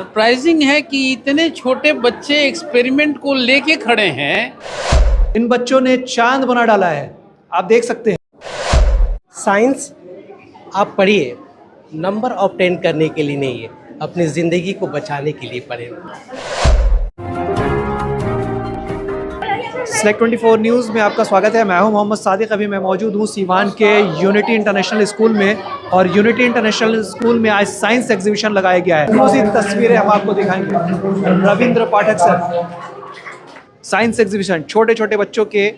Surprising है कि इतने छोटे बच्चे एक्सपेरिमेंट को लेके खड़े हैं। इन बच्चों ने चांद बना डाला है, आप देख सकते हैं। साइंस आप पढ़िए, नंबर ऑब्टेन करने के लिए नहीं है, अपनी ज़िंदगी को बचाने के लिए पढ़ें। Select 24 न्यूज़ में आपका स्वागत है। मैं हूं मोहम्मद सादिक। अभी मैं मौजूद हूं सीवान के यूनिटी इंटरनेशनल स्कूल में, और यूनिटी इंटरनेशनल स्कूल में आज साइंस एग्जीबिशन लगाया गया है। दूसरी तस्वीरें हम आपको दिखाएंगे। रविंद्र पाठक सर, साइंस एग्जीबिशन, छोटे छोटे बच्चों के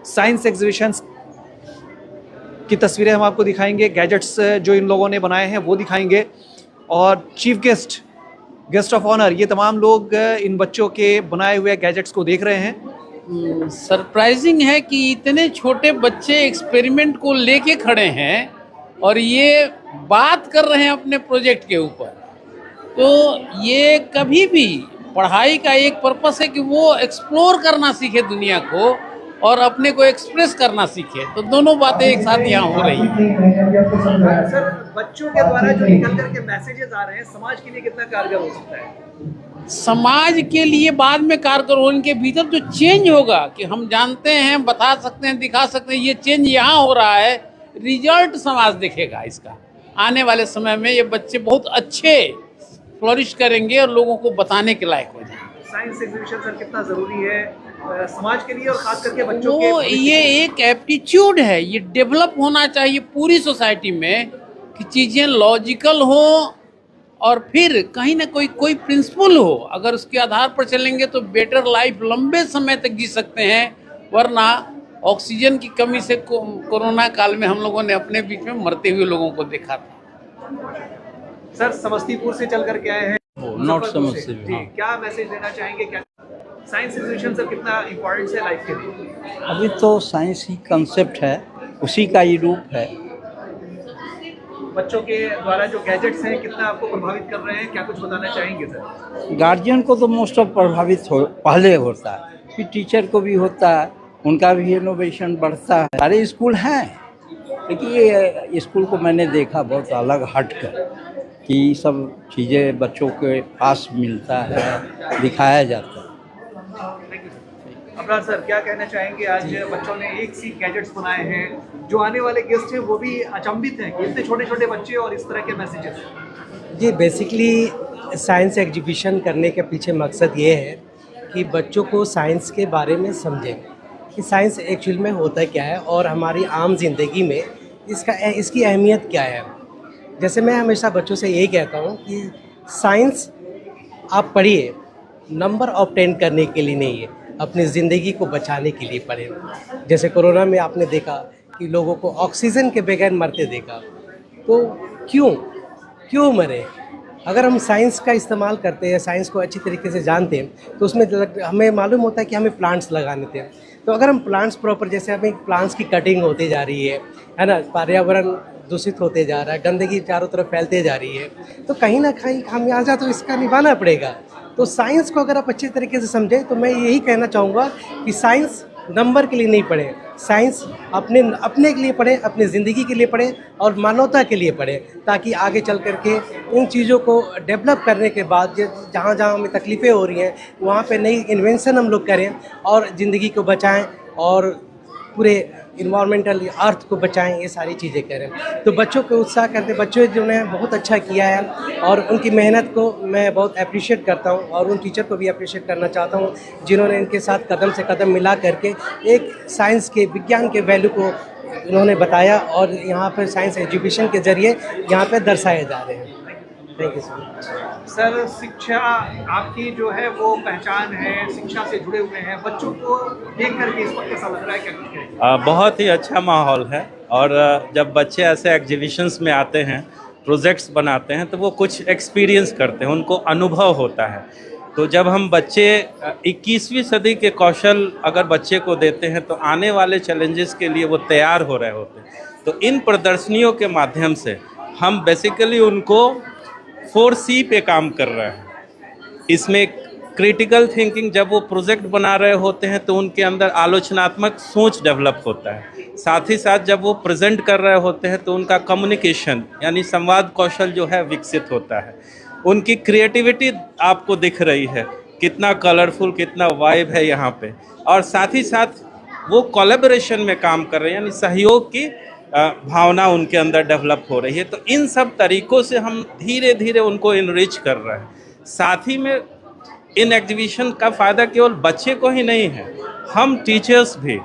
साइंस एग्जीबिशन की तस्वीरें हम आपको दिखाएंगे। गैजेट्स जो इन लोगों ने बनाए हैं वो दिखाएंगे, और चीफ गेस्ट ऑफ ऑनर, ये तमाम लोग इन बच्चों के बनाए हुए गैजेट्स को देख रहे हैं। सरप्राइजिंग है कि इतने छोटे बच्चे एक्सपेरिमेंट को लेके खड़े हैं और ये बात कर रहे हैं अपने प्रोजेक्ट के ऊपर। तो ये कभी भी पढ़ाई का एक पर्पस है कि वो एक्सप्लोर करना सीखे दुनिया को और अपने को एक्सप्रेस करना सीखे। तो दोनों बातें एक साथ यहाँ हो रही हैं। सर, बच्चों के द्वारा जो निकल करके मैसेजेस आ रहे हैं, समाज के लिए कितना कारगर हो सकता है? समाज के लिए बाद में कारगर हो, उनके भीतर जो चेंज होगा कि हम जानते हैं, बता सकते हैं, दिखा सकते हैं, ये चेंज यहाँ हो रहा है, रिजल्ट समाज देखेगा इसका। आने वाले समय में ये बच्चे बहुत अच्छे फ्लोरिश करेंगे और लोगों को बताने के लायक हो जाएंगे। साइंस एग्जीबिशन सर कितना ज़रूरी है समाज के लिए और खास करके बच्चों के? ये एक एप्टीट्यूड है, ये डेवलप होना चाहिए पूरी सोसाइटी में कि चीज़ें लॉजिकल हो और फिर कहीं ना कोई प्रिंसिपल हो। अगर उसके आधार पर चलेंगे तो बेटर लाइफ लंबे समय तक जी सकते हैं। वरना ऑक्सीजन की कमी से कोरोना काल में हम लोगों ने अपने बीच में मरते हुए लोगों को देखा था। सर, समस्तीपुर से चल कर के आए हैं, नॉट समस्तीपुर। हाँ। क्या मैसेज देना चाहेंगे? क्या साइंस एग्जीबिशन सर कितना इम्पोर्टेंट है लाइफ के लिए? अभी तो साइंस ही कंसेप्ट है, उसी का ही रूप है। बच्चों के द्वारा जो गैजेट्स हैं कितना आपको प्रभावित कर रहे हैं, क्या कुछ बताना चाहेंगे सर? गार्जियन को तो मोस्ट ऑफ प्रभावित पहले होता है, फिर टीचर को भी होता है, उनका भी इनोवेशन बढ़ता है। सारे स्कूल हैं, लेकिन ये स्कूल को मैंने देखा बहुत अलग हटकर कि सब चीज़ें बच्चों के पास मिलता है, दिखाया जाता है। अबरार सर, क्या कहना चाहेंगे? आज बच्चों ने एक सी गैजेट्स बनाए हैं, जो आने वाले गेस्ट हैं वो भी अचंभित हैं कि इतने छोटे छोटे बच्चे और इस तरह के मैसेजेस। जी, बेसिकली साइंस एग्जीबिशन करने के पीछे मकसद ये है कि बच्चों को साइंस के बारे में समझें कि साइंस एक्चुअल में होता क्या है और हमारी आम जिंदगी में इसकी अहमियत क्या है। जैसे मैं हमेशा बच्चों से यही कहता हूँ कि साइंस आप पढ़िए, नंबर ऑब्टेन करने के लिए नहीं है, अपनी ज़िंदगी को बचाने के लिए पढ़ें। जैसे कोरोना में आपने देखा कि लोगों को ऑक्सीजन के बगैर मरते देखा, तो क्यों मरे? अगर हम साइंस का इस्तेमाल करते हैं, साइंस को अच्छी तरीके से जानते हैं, तो उसमें हमें मालूम होता है कि हमें प्लांट्स लगाने थे। तो अगर हम प्लांट्स प्रॉपर, जैसे हमें प्लांट्स की कटिंग होती जा रही है ना, पर्यावरण दूषित होते जा रहा है, गंदगी चारों तरफ फैलते जा रही है, तो कहीं ना कहीं खामियाजा तो इसका निभाना पड़ेगा। तो साइंस को अगर आप अच्छे तरीके से समझें, तो मैं यही कहना चाहूँगा कि साइंस नंबर के लिए नहीं पढ़ें, साइंस अपने के लिए पढ़ें, अपनी ज़िंदगी के लिए पढ़ें और मानवता के लिए पढ़ें, ताकि आगे चल करके इन चीज़ों को डेवलप करने के बाद जहाँ जहाँ हमें तकलीफ़ें हो रही हैं, वहाँ पे नई इन्वेंशन हम लोग करें और ज़िंदगी को बचाएं और पूरे इन्वायरमेंटल अर्थ को बचाएं। ये सारी चीज़ें करें। तो बच्चों को उत्साह करते, बच्चों ने बहुत अच्छा किया है और उनकी मेहनत को मैं बहुत अप्रिशिएट करता हूं, और उन टीचर को भी अप्रिशिएट करना चाहता हूं जिन्होंने इनके साथ कदम से कदम मिला करके एक साइंस के, विज्ञान के वैल्यू को उन्होंने बताया और यहाँ पर साइंस एग्जीबिशन के ज़रिए यहाँ पर दर्शाए जा रहे हैं। थैंक यू सर, शिक्षा आपकी जो है वो पहचान है, शिक्षा से जुड़े हुए हैं। बच्चों को देख करके इस वक्त कैसा लग रहा है, क्या कुछ कहेंगे? बहुत ही अच्छा माहौल है, और जब बच्चे ऐसे एग्जीबिशंस में आते हैं, प्रोजेक्ट्स बनाते हैं, तो वो कुछ एक्सपीरियंस करते हैं, उनको अनुभव होता है। तो जब हम बच्चे 21वीं सदी के कौशल अगर बच्चे को देते हैं, तो आने वाले चैलेंजेस के लिए वो तैयार हो रहे होते हैं। तो इन प्रदर्शनियों के माध्यम से हम बेसिकली उनको 4C पे काम कर रहे हैं। इसमें क्रिटिकल थिंकिंग, जब वो प्रोजेक्ट बना रहे होते हैं तो उनके अंदर आलोचनात्मक सोच डेवलप होता है। साथ ही साथ जब वो प्रेजेंट कर रहे होते हैं तो उनका कम्युनिकेशन यानी संवाद कौशल जो है विकसित होता है। उनकी क्रिएटिविटी आपको दिख रही है, कितना कलरफुल, कितना वाइब है यहाँ पे। और साथ ही साथ वो कोलैबोरेशन में काम कर रहे हैं, यानी सहयोग की भावना उनके अंदर डेवलप हो रही है। तो इन सब तरीक़ों से हम धीरे धीरे उनको इनरिच कर रहे हैं। साथ ही में इन एग्जीबिशन का फ़ायदा केवल बच्चे को ही नहीं है, हम टीचर्स भी,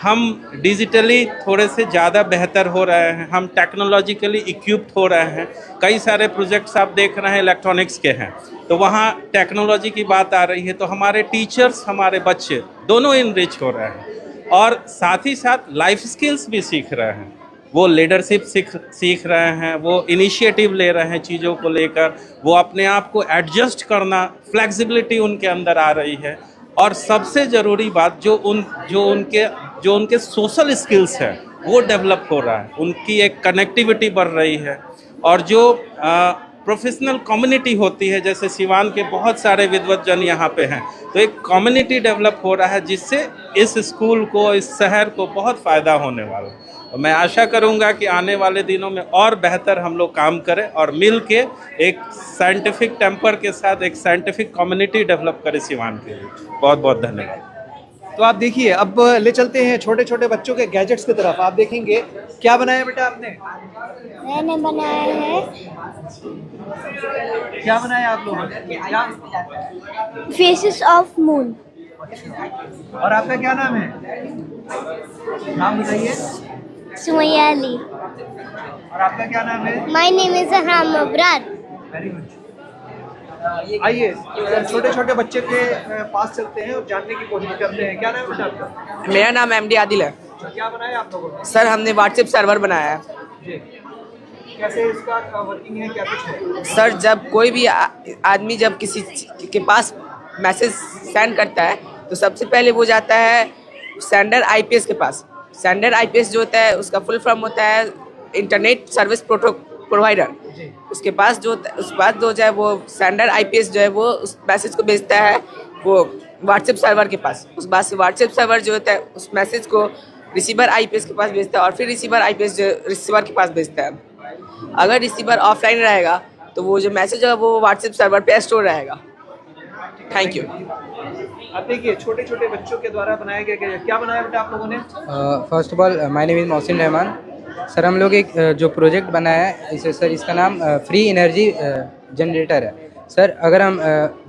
हम डिजिटली थोड़े से ज़्यादा बेहतर हो रहे हैं, हम टेक्नोलॉजिकली इक्विप्ड हो रहे हैं। कई सारे प्रोजेक्ट्स आप देख रहे हैं इलेक्ट्रॉनिक्स के हैं, तो वहाँ टेक्नोलॉजी की बात आ रही है, तो हमारे टीचर्स, हमारे बच्चे दोनों इनरिच हो रहे हैं। और साथ ही साथ लाइफ स्किल्स भी सीख रहे हैं, वो लीडरशिप सीख रहे हैं, वो इनिशिएटिव ले रहे हैं चीज़ों को लेकर, वो अपने आप को एडजस्ट करना, फ्लेक्सिबिलिटी उनके अंदर आ रही है। और सबसे ज़रूरी बात जो उनके सोशल स्किल्स है वो डेवलप हो रहा है, उनकी एक कनेक्टिविटी बढ़ रही है। और जो प्रोफेशनल कम्युनिटी होती है, जैसे सिवान के बहुत सारे विद्वत जन यहाँ पे हैं, तो एक कम्युनिटी डेवलप हो रहा है जिससे इस स्कूल को, इस शहर को बहुत फ़ायदा होने वाला है। तो मैं आशा करूँगा कि आने वाले दिनों में और बेहतर हम लोग काम करें और मिल के एक साइंटिफिक टेम्पर के साथ एक साइंटिफिक कम्युनिटी डेवलप करें सिवान के लिए। बहुत बहुत धन्यवाद। तो आप देखिए, अब ले चलते हैं छोटे छोटे बच्चों के गैजेट्स की तरफ। आप देखेंगे क्या बनाया बेटा आपने? मैंने बनाया है, क्या बनाया आप लोगों ने? क्या? Faces of moon. और आपका क्या नाम है? नाम बताइए। सुमैया अली। और आपका क्या नाम है? My name is Ahram Abrar. Very good. आइए छोटे छोटे बच्चे के पास चलते हैं और जानने की कोशिश करते हैं। क्या नाम है बेटा आपका? मेरा नाम एमडी आदिल है। क्या बनाया आप लोगों ने? सर हमने व्हाट्सएप सर्वर बनाया है। जी। कैसे इसका वर्किंग है, क्या कुछ है? सर जब कोई भी आदमी जब किसी के पास मैसेज सेंड करता है तो सबसे पहले वो जाता है सेंडर आईपीएस के पास। सेंडर आईपीएस जो होता है उसका फुल फॉर्म होता है इंटरनेट सर्विस प्रोवाइडर। उसके पास उस बाद जो है वो सेंडर आईपीएस जो है वो उस मैसेज को भेजता है वो व्हाट्सएप सर्वर के पास। उस बाद से व्हाट्सएप सर्वर जो होता है उस मैसेज को रिसीवर आईपीएस के पास भेजता है और फिर रिसीवर आईपीएस जो रिसीवर के पास भेजता है। अगर रिसीवर ऑफलाइन रहेगा तो वो जो मैसेज है वो व्हाट्सएप सर्वर पे स्टोर रहेगा। Thank you. अब देखिए छोटे छोटे बच्चों के द्वारा बनाया गया क्या बनाया बेटा आप लोगों ने? First of all my name is Mohsin Rahman. Sir हम लोग एक जो प्रोजेक्ट बनाया है इसे सर इसका नाम फ्री एनर्जी जनरेटर है। सर अगर हम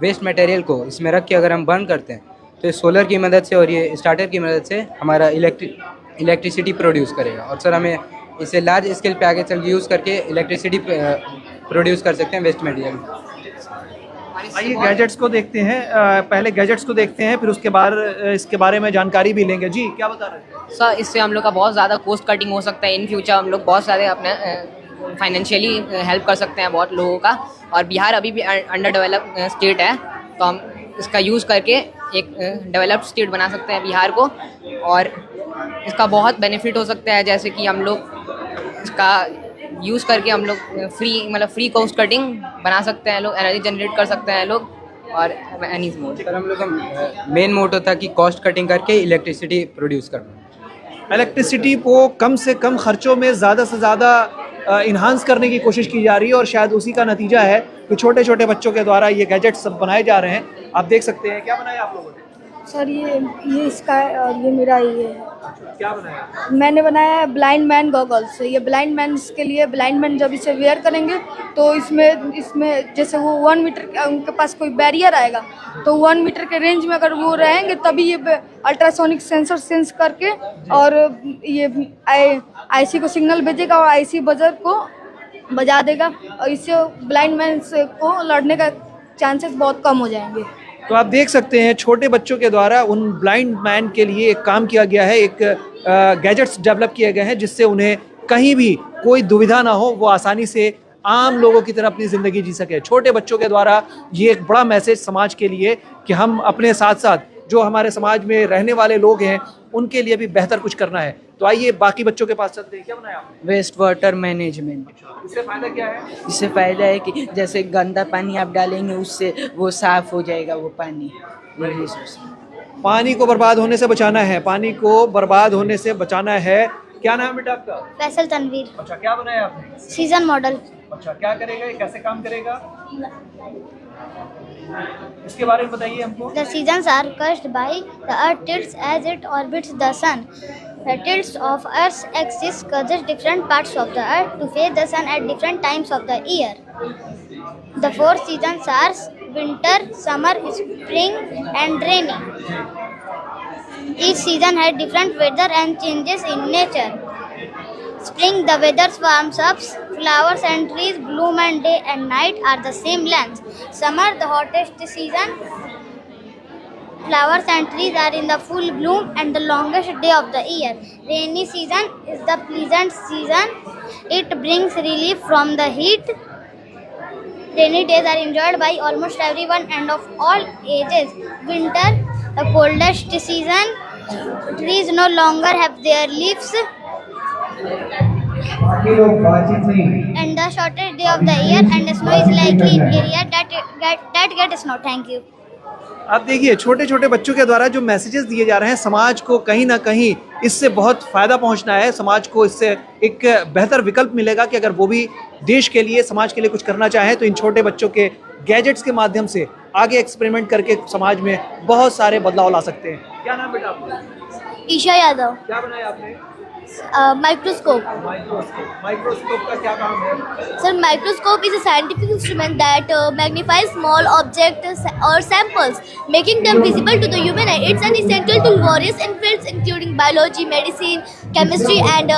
वेस्ट मटेरियल को इसमें रख के अगर हम बर्न करते हैं तो सोलर की मदद से और ये स्टार्टर की मदद से हमारा इलेक्ट्रिसिटी प्रोड्यूस करेगा। और सर हमें इसे लार्ज स्केल पे आगे चल यूज़ करके इलेक्ट्रिसिटी प्रोड्यूस कर सकते हैं वेस्ट मटेरियल। आइए गैजेट्स को देखते हैं। पहले गैजेट्स को देखते हैं, फिर उसके बाद इसके बारे में जानकारी भी लेंगे। जी क्या बता रहे हैं? सर इससे हम लोग का बहुत ज़्यादा कॉस्ट कटिंग हो सकता है। इन फ्यूचर हम लोग बहुत सारे अपने फाइनेंशियली हेल्प कर सकते हैं बहुत लोगों का। और बिहार अभी भी अंडर डेवलप स्टेट है तो हम इसका यूज़ करके एक डेवलप्ड स्टेट बना सकते हैं बिहार को। और इसका बहुत बेनिफिट हो सकता है, जैसे कि हम लोग इसका यूज़ करके हम लोग फ्री कॉस्ट कटिंग बना सकते हैं, लोग एनर्जी जनरेट कर सकते हैं लोग। और सर हम लोग का मेन मोटो था कि कॉस्ट कटिंग करके इलेक्ट्रिसिटी प्रोड्यूस करना। इलेक्ट्रिसिटी को कम से कम खर्चों में ज़्यादा से ज़्यादा इन्हांस करने की कोशिश की जा रही है और शायद उसी का नतीजा है कि छोटे छोटे बच्चों के द्वारा ये गैजेट्स सब बनाए जा रहे हैं। आप देख सकते हैं। क्या बनाया आप लोगों ने? सर ये इसका है और ये मेरा ये है। क्या बनाया? मैंने बनाया है ब्लाइंड मैन गॉगल्स। ये ब्लाइंड मैन के लिए, ब्लाइंड मैन जब इसे वेयर करेंगे तो इसमें जैसे वो 1 मीटर उनके पास कोई बैरियर आएगा तो 1 मीटर के रेंज में अगर वो रहेंगे तभी ये अल्ट्रासोनिक सेंसर सेंस करके और ये आईसी को सिग्नल भेजेगा और आईसी बजर को बजा देगा और इससे ब्लाइंड मैन को लड़ने का चांसेस बहुत कम हो जाएंगे। तो आप देख सकते हैं छोटे बच्चों के द्वारा उन ब्लाइंड मैन के लिए एक काम किया गया है, एक गैजेट्स डेवलप किए गए हैं जिससे उन्हें कहीं भी कोई दुविधा ना हो, वो आसानी से आम लोगों की तरह अपनी ज़िंदगी जी सके। छोटे बच्चों के द्वारा ये एक बड़ा मैसेज समाज के लिए कि हम अपने साथ साथ जो हमारे समाज में रहने वाले लोग हैं उनके लिए भी बेहतर कुछ करना है। तो आइए बाकी बच्चों के पास चलते हैं। क्या बनाया आपने? Waste water management. इससे फ़ायदा क्या है? इससे फ़ायदा है कि जैसे गंदा पानी आप डालेंगे उससे वो साफ़ हो जाएगा वो पानी। पानी को बर्बाद होने से बचाना है, पानी को बर्बाद होने से बचाना है। क्या नाम है बेटा आपका? फैसल तनवीर। अच्छा क्या बनाया आपने? Season model. अच्छा, क्या करेगा, ये कैसे काम करेगा, इसके बारे में बताइए हमको। The seasons are caused by the Earth tilts as it orbits the Sun. The tilts of Earth's axis causes different parts of the Earth to face the Sun at different times of the year. The 4 seasons are winter, summer, spring, and rainy. Each season has different weather and changes in nature. Spring, the weather warms up, flowers and trees bloom, and day and night are the same length. Summer, the hottest season, flowers and trees are in the full bloom and the longest day of the year. Rainy season is the pleasant season. It brings relief from the heat. Rainy days are enjoyed by almost everyone and of all ages. Winter, the coldest season, trees no longer have their leaves. And the shortest day of the year, and the snow is likely in area that get snow. Thank you. आप देखिए, छोटे छोटे बच्चों के द्वारा जो messages दिए जा रहे हैं, समाज को कहीं ना कहीं इससे बहुत फ़ायदा पहुंचना है। समाज को इससे एक बेहतर विकल्प मिलेगा कि अगर वो भी देश के लिए, समाज के लिए कुछ करना चाहें तो इन छोटे बच्चों के गैजेट्स के माध्यम से आगे एक्सपेरिमेंट करके समाज में बहुत सारे बदलाव ला सकते हैं। क्या नाम बेटा आपका? ईशा यादव। क्या बनाया आपने? Microscope. माइक्रोस्कोप का क्या काम है? Sir, microscope is a scientific instrument that magnifies small objects or samples, making them visible to the human eye. It's an essential to various fields including biology, medicine, chemistry, and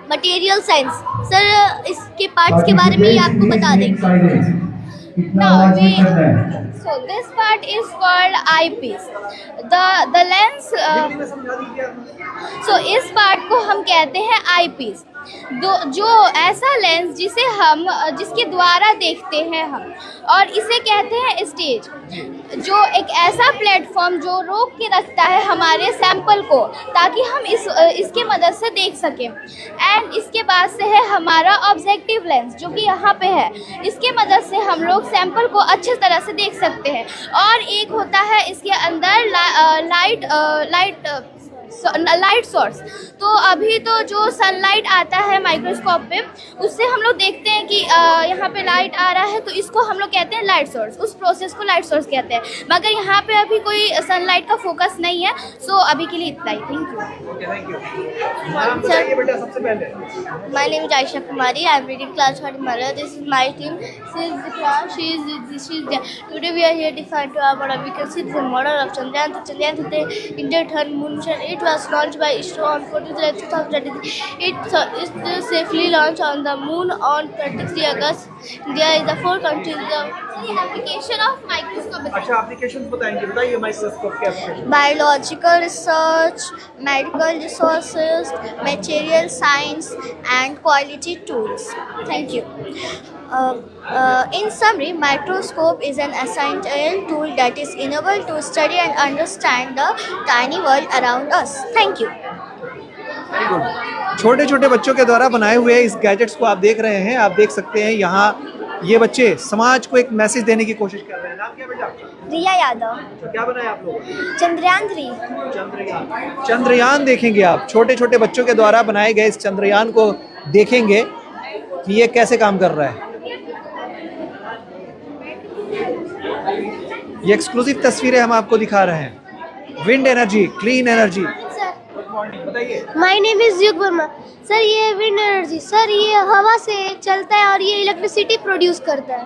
material science. Sir, इसके parts के बारे में ही आपको बता देंगे। So this part is called eyepiece. The lens. So इस part को हम कहते हैं eyepiece. जो ऐसा लेंस जिसके द्वारा देखते हैं हम, और इसे कहते हैं स्टेज, जो एक ऐसा प्लेटफॉर्म जो रोक के रखता है हमारे सैंपल को, ताकि हम इसके मदद से देख सकें। एंड इसके बाद से है हमारा ऑब्जेक्टिव लेंस, जो कि यहाँ पे है। इसके मदद से हम लोग सैंपल को अच्छे तरह से देख सकते हैं। और एक होता है इसके अंदर लाइट सोर्स। तो अभी तो जो सनलाइट आता है माइक्रोस्कोप पे, उससे हम लोग देखते हैं कि यहाँ पे लाइट आ रहा है, तो इसको हम लोग कहते हैं लाइट सोर्स। उस प्रोसेस को लाइट सोर्स कहते हैं। मगर यहाँ पे अभी कोई सनलाइट का फोकस नहीं है। सो अभी के लिए इतना ही। Thank you. सबसे पहले My name is Aisha Kumari. I am reading class 1 Mara. This is my team. She is Dikha. She is there. Today we are here defined to our model. We can see the model of Chandrayaan. Chandrayaan the Indian turned moon mission. It was launched by ISRO on 14 July 2023. It safely launched on the moon on 23 August. India is the 4th country. The application of microscope. अच्छा, application बताइए microscope के application. Biological research, medical resources, material science, and quality tools. Thank you. In summary, microscope is an essential tool that is enabled to study and understand the tiny world around us. Thank you. छोटे छोटे बच्चों के द्वारा बनाए हुए इस gadgets को आप देख रहे हैं। आप देख सकते हैं यहाँ ये बच्चे समाज को एक मैसेज देने की कोशिश कर रहे हैं। नाम क्या बेटा आपका? रिया यादव। तो क्या बनाया आप लोगों ने? चंद्रयान 3। चंद्रयान देखेंगे आप। छोटे छोटे बच्चों के द्वारा बनाए गए इस चंद्रयान को देखेंगे कि ये कैसे काम कर रहा है। ये एक्सक्लूसिव तस्वीरें हम आपको दिखा रहे हैं। Wind energy, clean energy. बताइए। माय नेम इज युग वर्मा। सर, ये विंड एनर्जी, सर ये हवा से चलता है और ये इलेक्ट्रिसिटी प्रोड्यूस करता है।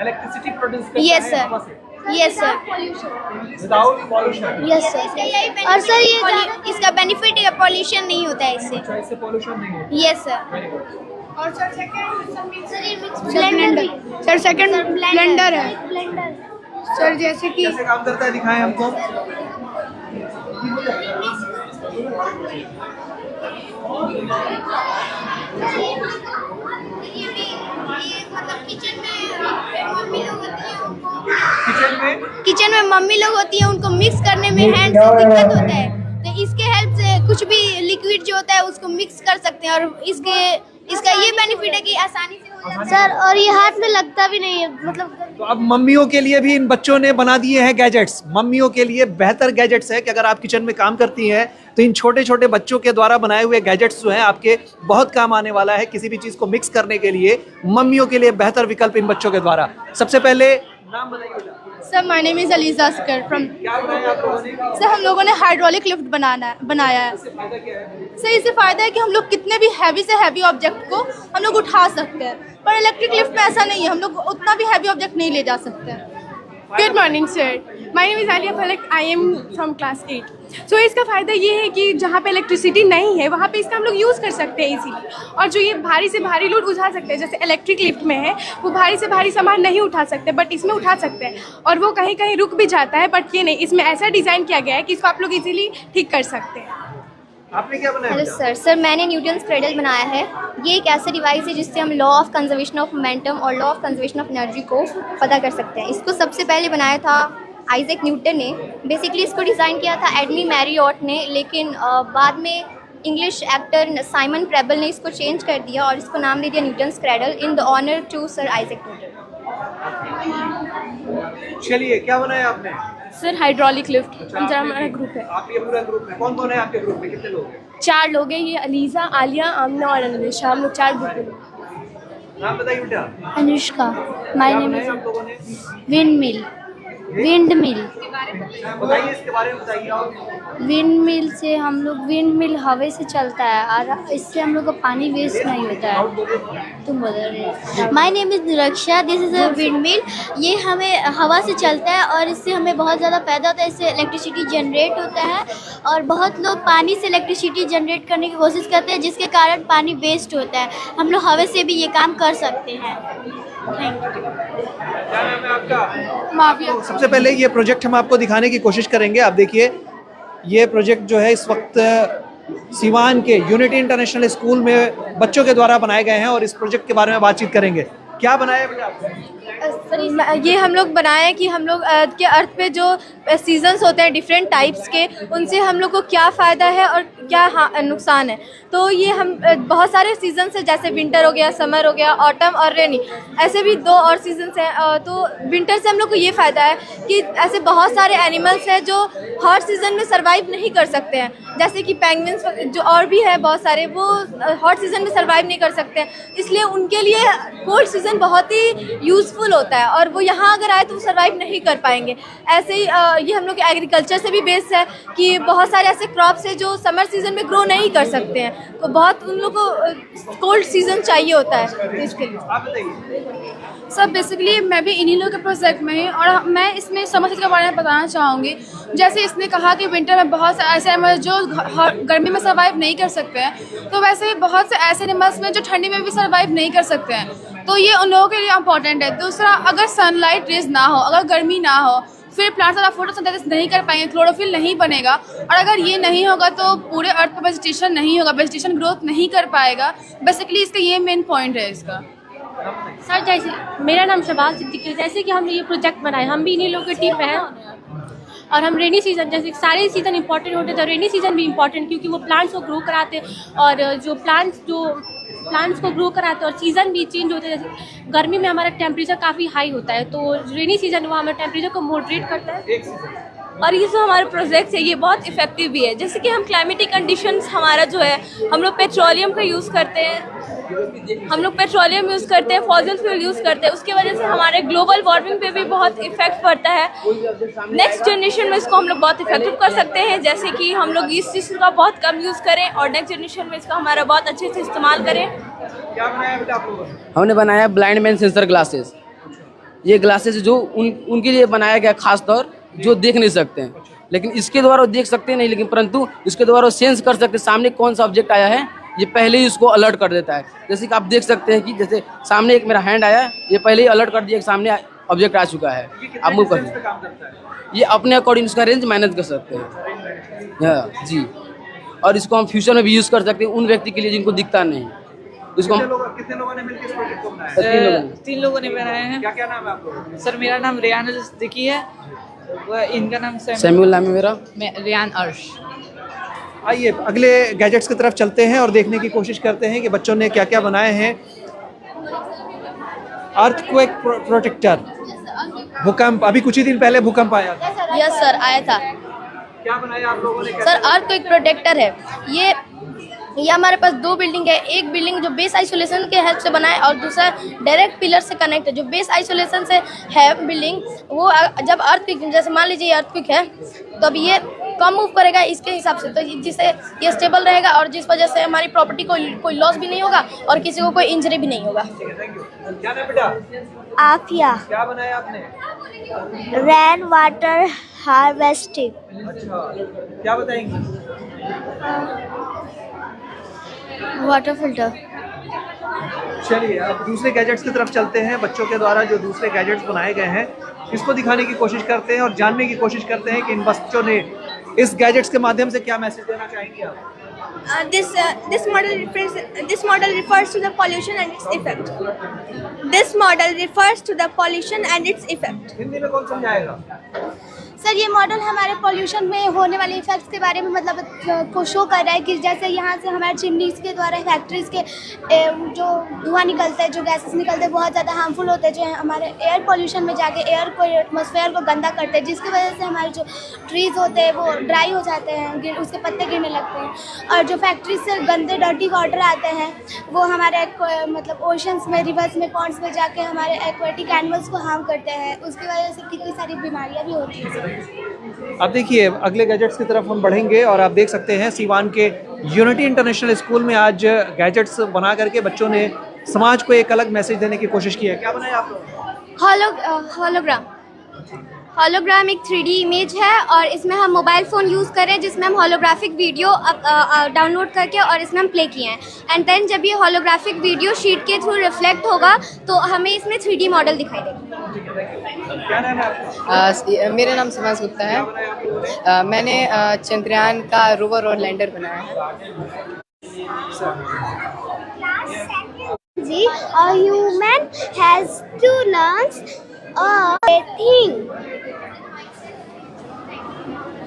इलेक्ट्रिसिटी प्रोड्यूस करता है? Yes sir. Yes sir. Without pollution? Yes sir. और सर ये इसका बेनिफिट है, पॉल्यूशन नहीं होता है इससे। अच्छा, इससे पॉल्यूशन नहीं होता। Yes sir. और सर सेकंड ब्लेंडर है सर। जैसे कि कैसे काम करता है दिखाएं हमको। किचन में मम्मी लोग होती है, उनको मिक्स करने में हैंड से दिक्कत होता है, तो इसके हेल्प से कुछ भी लिक्विड जो होता है उसको मिक्स कर सकते हैं। और इसके इसका ये बेनिफिट है कि आसानी से हो जाता है। सर और ये हाथ में लगता भी नहीं है, मतलब तो अब मम्मियों के लिए भी इन बच्चों ने बना दिए हैं गैजेट्स। मम्मियों के लिए बेहतर गैजेट्स है कि अगर आप किचन में काम करती हैं तो इन छोटे छोटे बच्चों के द्वारा बनाए हुए गैजेट्स जो हैं आपके बहुत काम आने वाला है किसी भी चीज को मिक्स करने के लिए। मम्मियों के लिए बेहतर विकल्प इन बच्चों के द्वारा। सबसे पहले नाम बताइए। Sir my name is ELISA Oscar from. क्या बनाया आप लोगों ने? सर हम लोगों ने हाइड्रोलिक लिफ्ट बनाया है। सर इससे फायदा है कि हम लोग कितने भी हैवी से हैवी ऑब्जेक्ट को हम लोग उठा सकते हैं, पर इलेक्ट्रिक लिफ्ट में ऐसा नहीं है, हम लोग उतना भी हैवी ऑब्जेक्ट नहीं ले जा सकते हैं। Good morning sir, my name is Alia फलक, आई एम फ्रॉम क्लास 8। सो इसका फ़ायदा ये है कि जहाँ पे इलेक्ट्रिसिटी नहीं है वहाँ पे इसका हम लोग यूज़ कर सकते हैं इजीली, और जो ये भारी से भारी लोड उठा सकते हैं, जैसे इलेक्ट्रिक लिफ्ट में है वो भारी से भारी सामान नहीं उठा सकते, बट इसमें उठा सकते हैं और वो कहीं कहीं रुक भी जाता है, बट ये नहीं, इसमें ऐसा डिज़ाइन किया गया है कि इसको आप लोग इजीली ठीक कर सकते हैं। आपने क्या बनाया? हेलो सर, मैंने न्यूटन्स क्रेडल बनाया है। ये एक ऐसा डिवाइस है जिससे हम law of conservation of momentum और law of conservation of energy को पता कर सकते हैं। इसको सबसे पहले बनाया था आइजैक न्यूटन ने। बेसिकली इसको डिज़ाइन किया था एडमी मैरियॉट ने, लेकिन बाद में इंग्लिश एक्टर साइमन प्रेबल ने इसको चेंज कर दिया और इसको नाम दे दिया Newton's cradle in the honour to sir Isaac Newton. चलिए, क्या बनाया आपने? सर हाइड्रोलिक लिफ्ट, हमारा ग्रुप है। आप ये पूरा ग्रुप में कौन कौन है? आपके ग्रुप में कितने लोग हैं? 4 लोग हैं, ये अलीज़ा, आलिया, आमना और अनुषा, हम लोग 4 ग्रुप में। नाम बताइए बेटा। अनुष्का, माय नेम इज आप लोगों ने विंड मिल। बताइए, इसके बारे में बताइए आप। विंड मिल से हम लोग, विंड मिल हवा से चलता है और इससे हम लोग का पानी वेस्ट नहीं होता है। तुम बोल रहे हो। My name is Niraksha, this is a windmill. ये हमें हवा से चलता है और इससे हमें बहुत ज़्यादा फायदा होता है। इससे इलेक्ट्रिसिटी जनरेट होता है और बहुत लोग पानी से इलेक्ट्रिसिटी जनरेट करने की कोशिश करते हैं, जिसके कारण पानी वेस्ट होता है। हम लोग हवा से भी ये काम कर सकते हैं। Thank you. क्या नाम है आपका? सबसे पहले ये प्रोजेक्ट हम आपको दिखाने की कोशिश करेंगे। आप देखिए, ये प्रोजेक्ट जो है इस वक्त सिवान के यूनिटी इंटरनेशनल स्कूल में बच्चों के द्वारा बनाए गए हैं और इस प्रोजेक्ट के बारे में बातचीत करेंगे। क्या बनाया बेटा आपने? ये हम लोग बनाए कि हम लोग के अर्थ पे जो सीजन्स होते हैं डिफरेंट टाइप्स के, उनसे हम लोग को क्या फ़ायदा है और क्या नुकसान है। तो ये हम बहुत सारे सीजन्स हैं, जैसे विंटर हो गया, समर हो गया, ऑटम और रेनी, ऐसे भी 2 और सीजन्स हैं। तो विंटर से हम लोग को ये फ़ायदा है कि ऐसे बहुत सारे एनिमल्स हैं जो हर सीज़न में सर्वाइव नहीं कर सकते हैं, जैसे कि पेंगुइन्स जो और भी है बहुत सारे, वो हॉट सीज़न में सर्वाइव नहीं कर सकते हैं, इसलिए उनके लिए कोल्ड सीज़न बहुत ही यूज़फुल होता है और वो यहाँ अगर आए तो वो सर्वाइव नहीं कर पाएंगे। ऐसे ही ये हम लोग के एग्रीकल्चर से भी बेस्ड है कि बहुत सारे ऐसे क्रॉप्स हैं जो समर सीजन में ग्रो नहीं कर सकते हैं, तो बहुत उन लोग को कोल्ड सीजन चाहिए होता है। तो इसके लिए सब बेसिकली मैं भी इन्हीं लोगों के प्रोजेक्ट में हूँ और मैं इसमें समस्या के बारे में बताना चाहूँगी। जैसे इसने कहा कि विंटर में बहुत से ऐसे एनिमल्स जो गर्मी में सर्वाइव नहीं कर सकते हैं, तो वैसे ही बहुत से ऐसे एनिमल्स में जो ठंडी में भी सर्वाइव नहीं कर सकते हैं, तो ये उन लोगों के लिए इम्पॉर्टेंट है। दूसरा, अगर सनलाइट रेज ना हो, अगर गर्मी ना हो, फिर प्लांट्स ज़्यादा फोटोसिंथेसिस नहीं कर पाएंगे, क्लोरोफिल नहीं बनेगा, और अगर ये नहीं होगा तो पूरे अर्थ पर वेजिटेशन नहीं होगा, वेजिटेशन ग्रोथ नहीं कर पाएगा। बेसिकली इसका ये मेन पॉइंट है इसका। सर जैसे मेरा नाम शबाज सिद्दीकी है, जैसे कि हमने ये प्रोजेक्ट बनाया, हम भी इन्हीं लोगों के टीम में हैं और हम रेनी सीज़न, जैसे सारे सीज़न इंपॉर्टेंट होते हैं तो रेनी सीज़न भी इंपॉर्टेंट, क्योंकि वो प्लांट्स को ग्रो कराते और जो प्लांट्स को ग्रो कराते हैं और सीज़न भी चेंज होते हैं। जैसे गर्मी में हमारा टेम्परेचर काफ़ी हाई होता है, तो रेनी सीज़न वो हमारे टेम्परेचर को मॉडरेट करता है। और ये जो हमारे प्रोजेक्ट है ये बहुत इफेक्टिव भी है। जैसे कि हम क्लाइमेटिक कंडीशंस हमारा जो है, हम लोग पेट्रोलियम का यूज़ करते हैं, फॉसिल फ्यूल यूज़ करते हैं, उसकी वजह से हमारे ग्लोबल वार्मिंग पे भी बहुत इफेक्ट पड़ता है। नेक्स्ट जनरेशन में इसको हम लोग बहुत इफेक्टिव कर सकते हैं, जैसे कि हम लोग इस चीज़ का बहुत कम यूज़ करें और नेक्स्ट जनरेशन में इसका हमारा बहुत अच्छे से इस्तेमाल करें। क्या बनाया बेटा आप लोगों ने? हमने बनाया ब्लाइंड मैन सेंसर ग्लासेस। ये ग्लासेस जो उनके लिए बनाया गया खास तौर, जो देख नहीं सकते हैं, लेकिन इसके द्वारा वो देख सकते हैं नहीं, लेकिन परंतु इसके द्वारा वो सेंस कर सकते हैं सामने कौन सा ऑब्जेक्ट आया है, ये पहले ही उसको अलर्ट कर देता है। जैसे कि आप देख सकते हैं कि जैसे सामने एक मेरा हैंड आया, ये पहले ही अलर्ट कर दिया कि सामने ऑब्जेक्ट आ चुका है, आप मूव कर दीजिए। ये अपने अकॉर्डिंग उसका रेंज मैनेज कर सकते हैं। हाँ जी, और इसको हम फ्यूचर में भी यूज़ कर सकते हैं उन व्यक्ति के लिए जिनको दिखता नहीं। इसको कितने लोगों ने मिलकर इस प्रोजेक्ट को बनाया? 3 लोगों ने बनाए हैं। क्या क्या नाम है आप लोगों का? सर मेरा नाम रेयान सिद्दीकी है, इनका नाम सैमुअल नाम है मेरा। रेयान अर्श। आइए अगले गैजेट्स की तरफ चलते हैं और देखने की कोशिश करते हैं कि बच्चों ने क्या क्या बनाए हैं। अर्थक्वेक प्रोटेक्टर, भूकंप, अभी कुछ ही दिन पहले भूकंप आया था। यस सर, आया था। क्या बनाया आप लोगों ने? सर अर्थक्वेक प्रोटेक्टर है ये हमारे पास 2 बिल्डिंग है। एक बिल्डिंग जो बेस आइसोलेशन के हेल्प से बना है और दूसरा डायरेक्ट पिलर से कनेक्ट है। जो बेस आइसोलेशन से है बिल्डिंग, वो जब अर्थक्वेक, जैसे मान लीजिए अर्थक्वेक है तो अब ये कम मूव करेगा इसके हिसाब से, तो जिससे ये स्टेबल रहेगा और जिस वजह से हमारी प्रॉपर्टी को कोई लॉस भी नहीं होगा और किसी को कोई इंजरी भी नहीं होगा। क्या नाम बेटा? आफिया। क्या बनाया आपने? Rain water harvesting. अच्छा, क्या बताएंगी? Water filter. चलिए अब दूसरे गैजेट्स की तरफ चलते हैं। बच्चों के द्वारा जो दूसरे गैजेट्स बनाए गए हैं इसको दिखाने की कोशिश करते हैं और जानने की कोशिश करते हैं कि इन बच्चों ने इस गैजेट्स के माध्यम से क्या मैसेज देना चाहेंगे आप? This model refers to the pollution and its effect. This model refers to the pollution and its effect. Hindi में कौन समझाएगा? सर ये मॉडल हमारे पॉल्यूशन में होने वाले इफेक्ट्स के बारे में मतलब को शो कर रहा है कि जैसे यहाँ से हमारे चिमनीज के द्वारा फैक्ट्रीज के जो धुआं निकलता है, जो गैसेस निकलते हैं, बहुत ज़्यादा हार्मफुल होते हैं, जो हमारे एयर पॉल्यूशन में जाके एयर को, एटमॉस्फेयर को गंदा करते हैं, जिसकी वजह से हमारे जो ट्रीज़ होते हैं वो ड्राई हो जाते हैं, उसके पत्ते गिरने लगते हैं। और जो फैक्ट्रीज से गंदे डर्टी वाटर आते हैं वो हमारे मतलब ओशंस में, रिवर्स में, पॉन्ड्स में जाके हमारे एक्वेटिक एनिमल्स को हार्म करते हैं। उसकी वजह से कितनी सारी बीमारियाँ भी होती हैं। अब देखिए अगले गैजेट्स की तरफ हम बढ़ेंगे और आप देख सकते हैं सीवान के यूनिटी इंटरनेशनल स्कूल में आज गैजेट्स बना करके बच्चों ने समाज को एक अलग मैसेज देने की कोशिश की है। क्या बनाया आप लोग? होलोग्राम एक 3D इमेज है और इसमें हम मोबाइल फ़ोन यूज़ कर रहे हैं जिसमें हम होलोग्राफिक वीडियो डाउनलोड करके और इसमें हम प्ले किए हैं। एंड देन जब ये होलोग्राफिक वीडियो शीट के थ्रू रिफ्लेक्ट होगा तो हमें इसमें 3D मॉडल दिखाई देगा। क्या नाम है आपका? मेरा नाम सुभाष गुप्ता है। मैंने चंद्रयान का रोवर और लैंडर बनाया है। जी, a human has 2 lungs or a thing।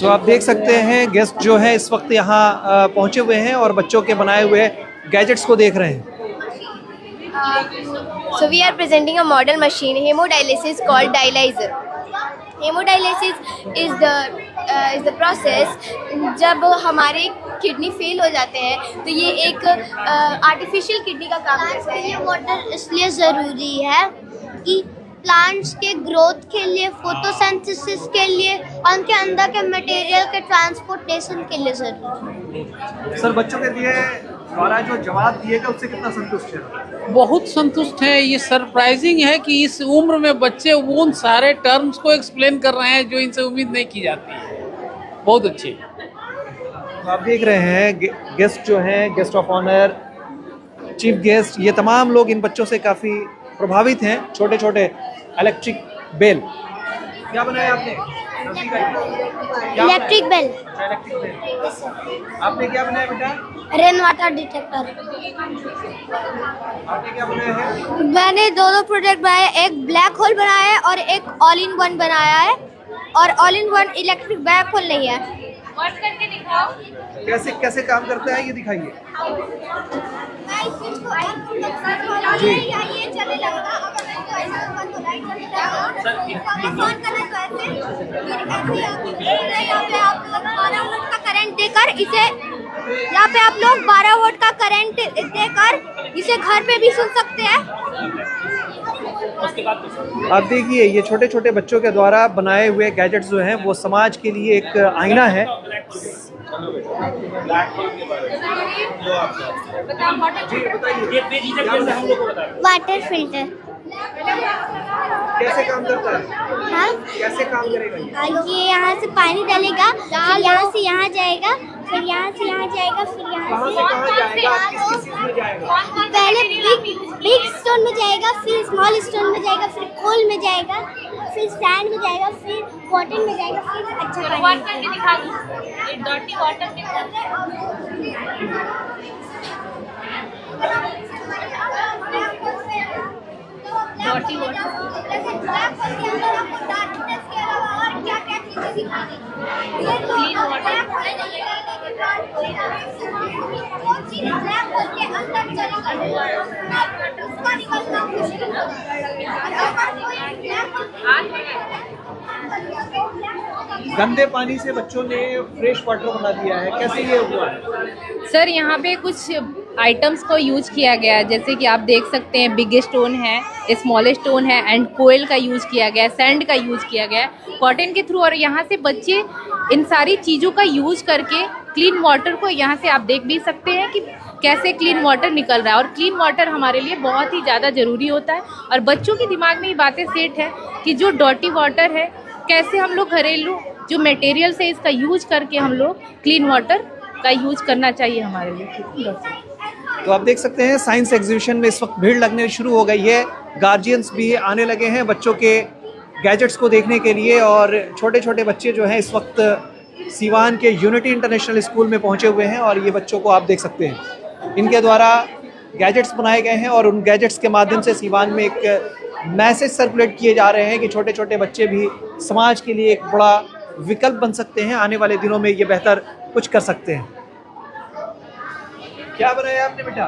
तो आप देख सकते हैं गेस्ट जो है इस वक्त यहाँ पहुँचे हुए हैं और बच्चों के बनाए हुए गैजेट्स को देख रहे हैं। So we are presenting a model machine hemodialysis called dialyzer। Hemodialysis is the process जब हमारे किडनी फेल हो जाते हैं तो ये एक आर्टिफिशियल किडनी का काम करता है। ये मॉडल इसलिए ज़रूरी है कि प्लांट्स के ग्रोथ के लिए, फोटोसिंथेसिस के लिए और उनके अंदर के मटेरियल के ट्रांसपोर्टेशन के लिए ज़रूरी है। सर बच्चों के दिए द्वारा जो जवाब दिएगा उससे कितना संतुष्ट है? बहुत संतुष्ट है। ये सरप्राइजिंग है कि इस उम्र में बच्चे उन सारे टर्म्स को एक्सप्लेन कर रहे हैं जो इनसे उम्मीद नहीं की जाती है। बहुत अच्छे। तो आप देख रहे हैं गेस्ट जो हैं, guest of honour, chief guest, ये तमाम लोग इन बच्चों से काफ़ी प्रभावित हैं। छोटे छोटे इलेक्ट्रिक बेल, क्या बनाया आपने? Electric bell. आपने क्या बनाया बेटा? Rain water detector. आपने क्या बनाया है? मैंने 2 प्रोडक्ट बनाए, एक ब्लैक होल बनाया है और एक ऑल इन वन बनाया है। और all in one electric black hole नहीं है। करके दिखाओ। कैसे कैसे काम करता है ये दिखाइए। करंट देकर इसे, यहाँ पे आप लोग 12 वोल्ट का करंट देकर इसे घर पे भी सुन सकते हैं। आप देखिए ये छोटे छोटे बच्चों के द्वारा बनाए हुए गैजेट्स जो हैं वो समाज के लिए एक आईना है। वाटर फिल्टर कैसे काम करता है? हाँ, कैसे काम करेगा ये यहाँ से पानी डालेगा, फिर यहाँ से यहाँ जाएगा, फिर यहाँ से यहाँ जाएगा, फिर यहाँ से कहाँ जाएगा? पहले बिग स्टोन में जाएगा, फिर स्मॉल स्टोन में जाएगा, फिर कोल में जाएगा, फिर सैंड में जाएगा, फिर कॉटन में जाएगा, फिर अच्छा वाटर के दिखा दो, ये डर्टी वाटर के डर्टी वाटर गंदे पानी से बच्चों ने फ्रेश वाटर बना दिया है, कैसे ये हुआ है? सर यहाँ पे कुछ आइटम्स को यूज किया गया है, जैसे कि आप देख सकते हैं बिग स्टोन है, स्मॉल स्टोन है एंड कोयल का यूज किया गया है, सैंड का यूज किया गया है कॉटन के थ्रू। और यहाँ से बच्चे इन सारी चीज़ों का यूज करके क्लीन वाटर को, यहाँ से आप देख भी सकते हैं कि कैसे क्लीन वाटर निकल रहा है। और क्लीन वाटर हमारे लिए बहुत ही ज़्यादा ज़रूरी होता है और बच्चों के दिमाग में ये बातें सेट है कि जो डॉटी वाटर है कैसे हम लोग घरेलू जो मटेरियल से इसका यूज करके हम लोग क्लीन वाटर का यूज करना चाहिए हमारे लिए। तो आप देख सकते हैं साइंस एग्जीबिशन में इस वक्त भीड़ लगने शुरू हो गई है, गार्जियंस भी आने लगे हैं बच्चों के गैजेट्स को देखने के लिए। और छोटे छोटे बच्चे जो हैं इस वक्त सीवान के यूनिटी इंटरनेशनल स्कूल में पहुंचे हुए हैं और ये बच्चों को आप देख सकते हैं इनके द्वारा गैजेट्स बनाए गए हैं और उन गैजेट्स के माध्यम से सीवान में एक मैसेज सर्कुलेट किए जा रहे हैं कि छोटे छोटे बच्चे भी समाज के लिए एक बड़ा विकल्प बन सकते हैं, आने वाले दिनों में ये बेहतर कुछ कर सकते हैं। क्या बनाया आपने बेटा?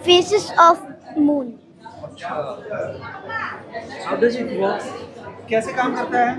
Faces of moon. How does it work? कैसे काम करता है?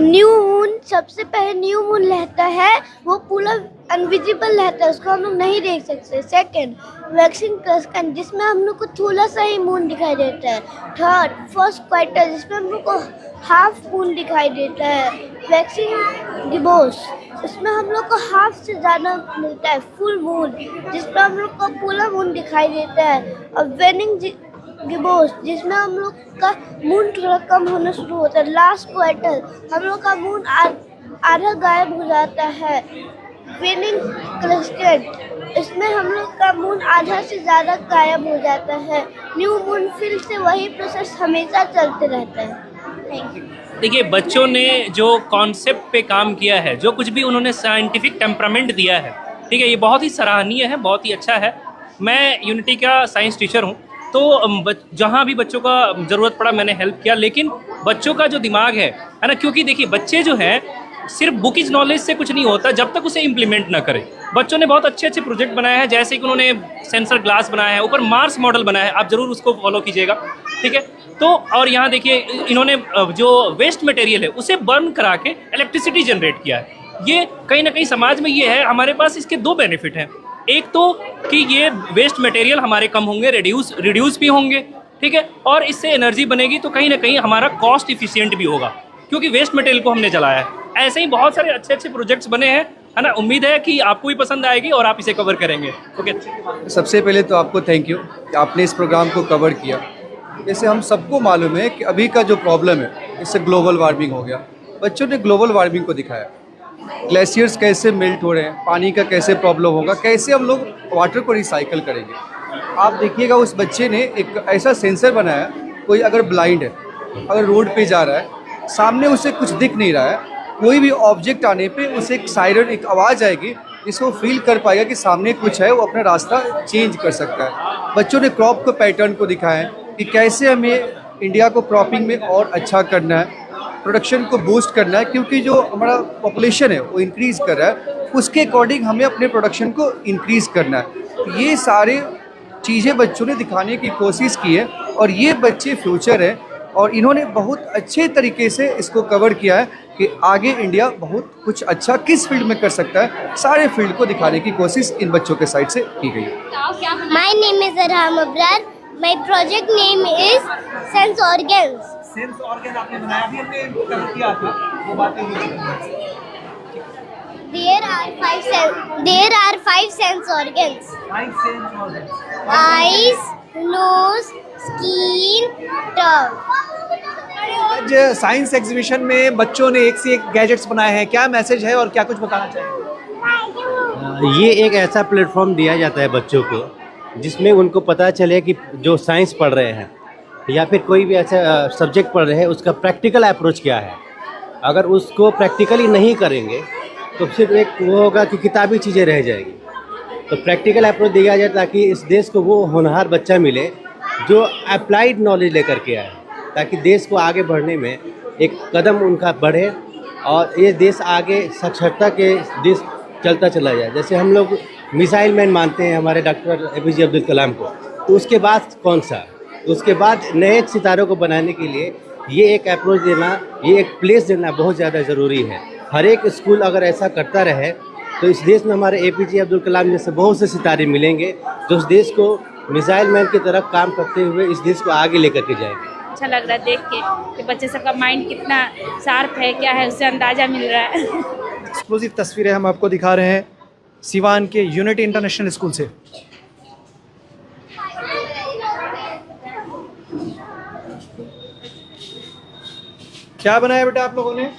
न्यू मून, सबसे पहले न्यू मून रहता है वो पूरा अनविजिबल रहता है, उसको हम लोग नहीं देख सकते। सेकंड, वैक्सिंग क्रस्कन जिसमें हम लोग को थोड़ा सा ही मून दिखाई देता है। थर्ड, फर्स्ट क्वार्टर जिसमें हम लोग को हाफ मून दिखाई देता है। वैक्सिंग गिबोस इसमें हम लोग को हाफ से ज़्यादा मिलता है। फुल मून जिसमें हम लोग को पूरा मून दिखाई देता है। और वेनिंग गिबोस जिसमें हम लोग का मून थोड़ा कम होना शुरू होता है। लास्ट क्वार्टर हम लोग का मून आधा गायब हो जाता है। वेनिंग क्लस्टेड इसमें हम लोग का मून आधा से ज़्यादा गायब हो जाता है। न्यू मून फिल से वही प्रोसेस हमेशा चलते रहता है। Thank you. देखिए, बच्चों ने जो कॉन्सेप्ट पे काम किया है, जो कुछ भी उन्होंने साइंटिफिक टेम्परामेंट दिया है, ठीक है, ये बहुत ही सराहनीय है, बहुत ही अच्छा है। मैं यूनिटी का साइंस टीचर हूँ, तो जहाँ भी बच्चों का ज़रूरत पड़ा मैंने हेल्प किया। लेकिन बच्चों का जो दिमाग है ना, क्योंकि देखिए बच्चे जो हैं सिर्फ बुकिज नॉलेज से कुछ नहीं होता जब तक उसे इम्प्लीमेंट ना करें। बच्चों ने बहुत अच्छे अच्छे प्रोजेक्ट बनाए हैं, जैसे कि उन्होंने सेंसर ग्लास बनाया है, ऊपर मार्स मॉडल बनाया है, आप ज़रूर उसको फॉलो कीजिएगा, ठीक है। तो और यहाँ देखिए इन्होंने जो वेस्ट मटेरियल है उसे बर्न करा के इलेक्ट्रिसिटी जनरेट किया है। ये कहीं ना कहीं समाज में ये है, हमारे पास इसके दो बेनिफिट हैं। एक तो कि ये वेस्ट मटेरियल हमारे कम होंगे, रिड्यूस भी होंगे, ठीक है, और इससे एनर्जी बनेगी तो कहीं ना कहीं हमारा कॉस्ट इफिशिएंट भी होगा, क्योंकि वेस्ट मटेरियल को हमने जलाया है। ऐसे ही बहुत सारे अच्छे अच्छे प्रोजेक्ट्स बने हैं, है ना। उम्मीद है कि आपको भी पसंद आएगी और आप इसे कवर करेंगे। ओके, सबसे पहले तो आपको थैंक यू कि आपने इस प्रोग्राम को कवर किया। जैसे हम सबको मालूम है कि अभी का जो प्रॉब्लम है इससे ग्लोबल वार्मिंग हो गया। बच्चों ने ग्लोबल वार्मिंग को दिखाया, ग्लेशियर्स कैसे मेल्ट हो रहे हैं, पानी का कैसे प्रॉब्लम होगा, कैसे हम लोग वाटर को रिसाइकल करेंगे। आप देखिएगा उस बच्चे ने एक ऐसा सेंसर बनाया, कोई अगर ब्लाइंड है, अगर रोड पे जा रहा है, सामने उसे कुछ दिख नहीं रहा है, कोई भी ऑब्जेक्ट आने पे उसे एक सायरन, एक आवाज़ आएगी जिसको फील कर पाएगा कि सामने कुछ है, वो अपना रास्ता चेंज कर सकता है। बच्चों ने क्रॉप को पैटर्न को दिखाया है कि कैसे हमें इंडिया को क्रॉपिंग में और अच्छा करना है, प्रोडक्शन को बूस्ट करना है, क्योंकि जो हमारा पॉपुलेशन है वो इंक्रीज़ कर रहा है, उसके अकॉर्डिंग हमें अपने प्रोडक्शन को इंक्रीज़ करना है। ये सारे चीज़ें बच्चों ने दिखाने की कोशिश की है और ये बच्चे फ्यूचर है और इन्होंने बहुत अच्छे तरीके से इसको कवर किया है कि आगे इंडिया बहुत कुछ अच्छा किस फील्ड में कर सकता है। सारे फील्ड को दिखाने की कोशिश इन बच्चों के साइड से की गई है। My name is Arham Abrar. My project name is sense organs. Sense organ आपने बनाया, भी हमने कवर किया था, वो बातें There are five sense organs. 5 sense organs. Eyes, nose, skin, tongue. आज साइंस एग्जीबिशन में बच्चों ने एक से एक गैजेट्स बनाए हैं, क्या मैसेज है और क्या कुछ बताना चाहिए? ये एक ऐसा प्लेटफॉर्म दिया जाता है बच्चों को जिसमें उनको पता चले कि जो साइंस पढ़ रहे हैं या फिर कोई भी ऐसा सब्जेक्ट पढ़ रहे हैं उसका प्रैक्टिकल अप्रोच क्या है। अगर उसको प्रैक्टिकली नहीं करेंगे तो सिर्फ एक वो होगा कि किताबी चीज़ें रह जाएगी। तो प्रैक्टिकल अप्रोच दिया जाए ताकि इस देश को वो होनहार बच्चा मिले जो अप्लाइड नॉलेज लेकर के आए, ताकि देश को आगे बढ़ने में एक कदम उनका बढ़े और ये देश आगे साक्षरता के देश चलता चला जाए। जैसे हम लोग मिसाइल मैन मानते हैं हमारे डॉक्टर APJ अब्दुल कलाम को, तो उसके बाद कौन सा, तो उसके बाद नए सितारों को बनाने के लिए ये एक अप्रोच देना, ये एक प्लेस देना बहुत ज़्यादा ज़रूरी है। हर एक स्कूल अगर ऐसा करता रहे तो इस देश में हमारे APJ अब्दुल कलाम जैसे बहुत से सितारे मिलेंगे जो इस देश को मिसाइल मैन की तरफ काम करते हुए इस देश को आगे लेकर के जाएंगे। अच्छा लग रहा है देख के कि बच्चे सबका माइंड कितना शार्प है, क्या है, उससे अंदाज़ा मिल रहा है। एक्सक्लूसिव तस्वीरें हम आपको दिखा रहे हैं सिवान के यूनिटी इंटरनेशनल स्कूल से। क्या बनाया बेटा आप लोगों ने?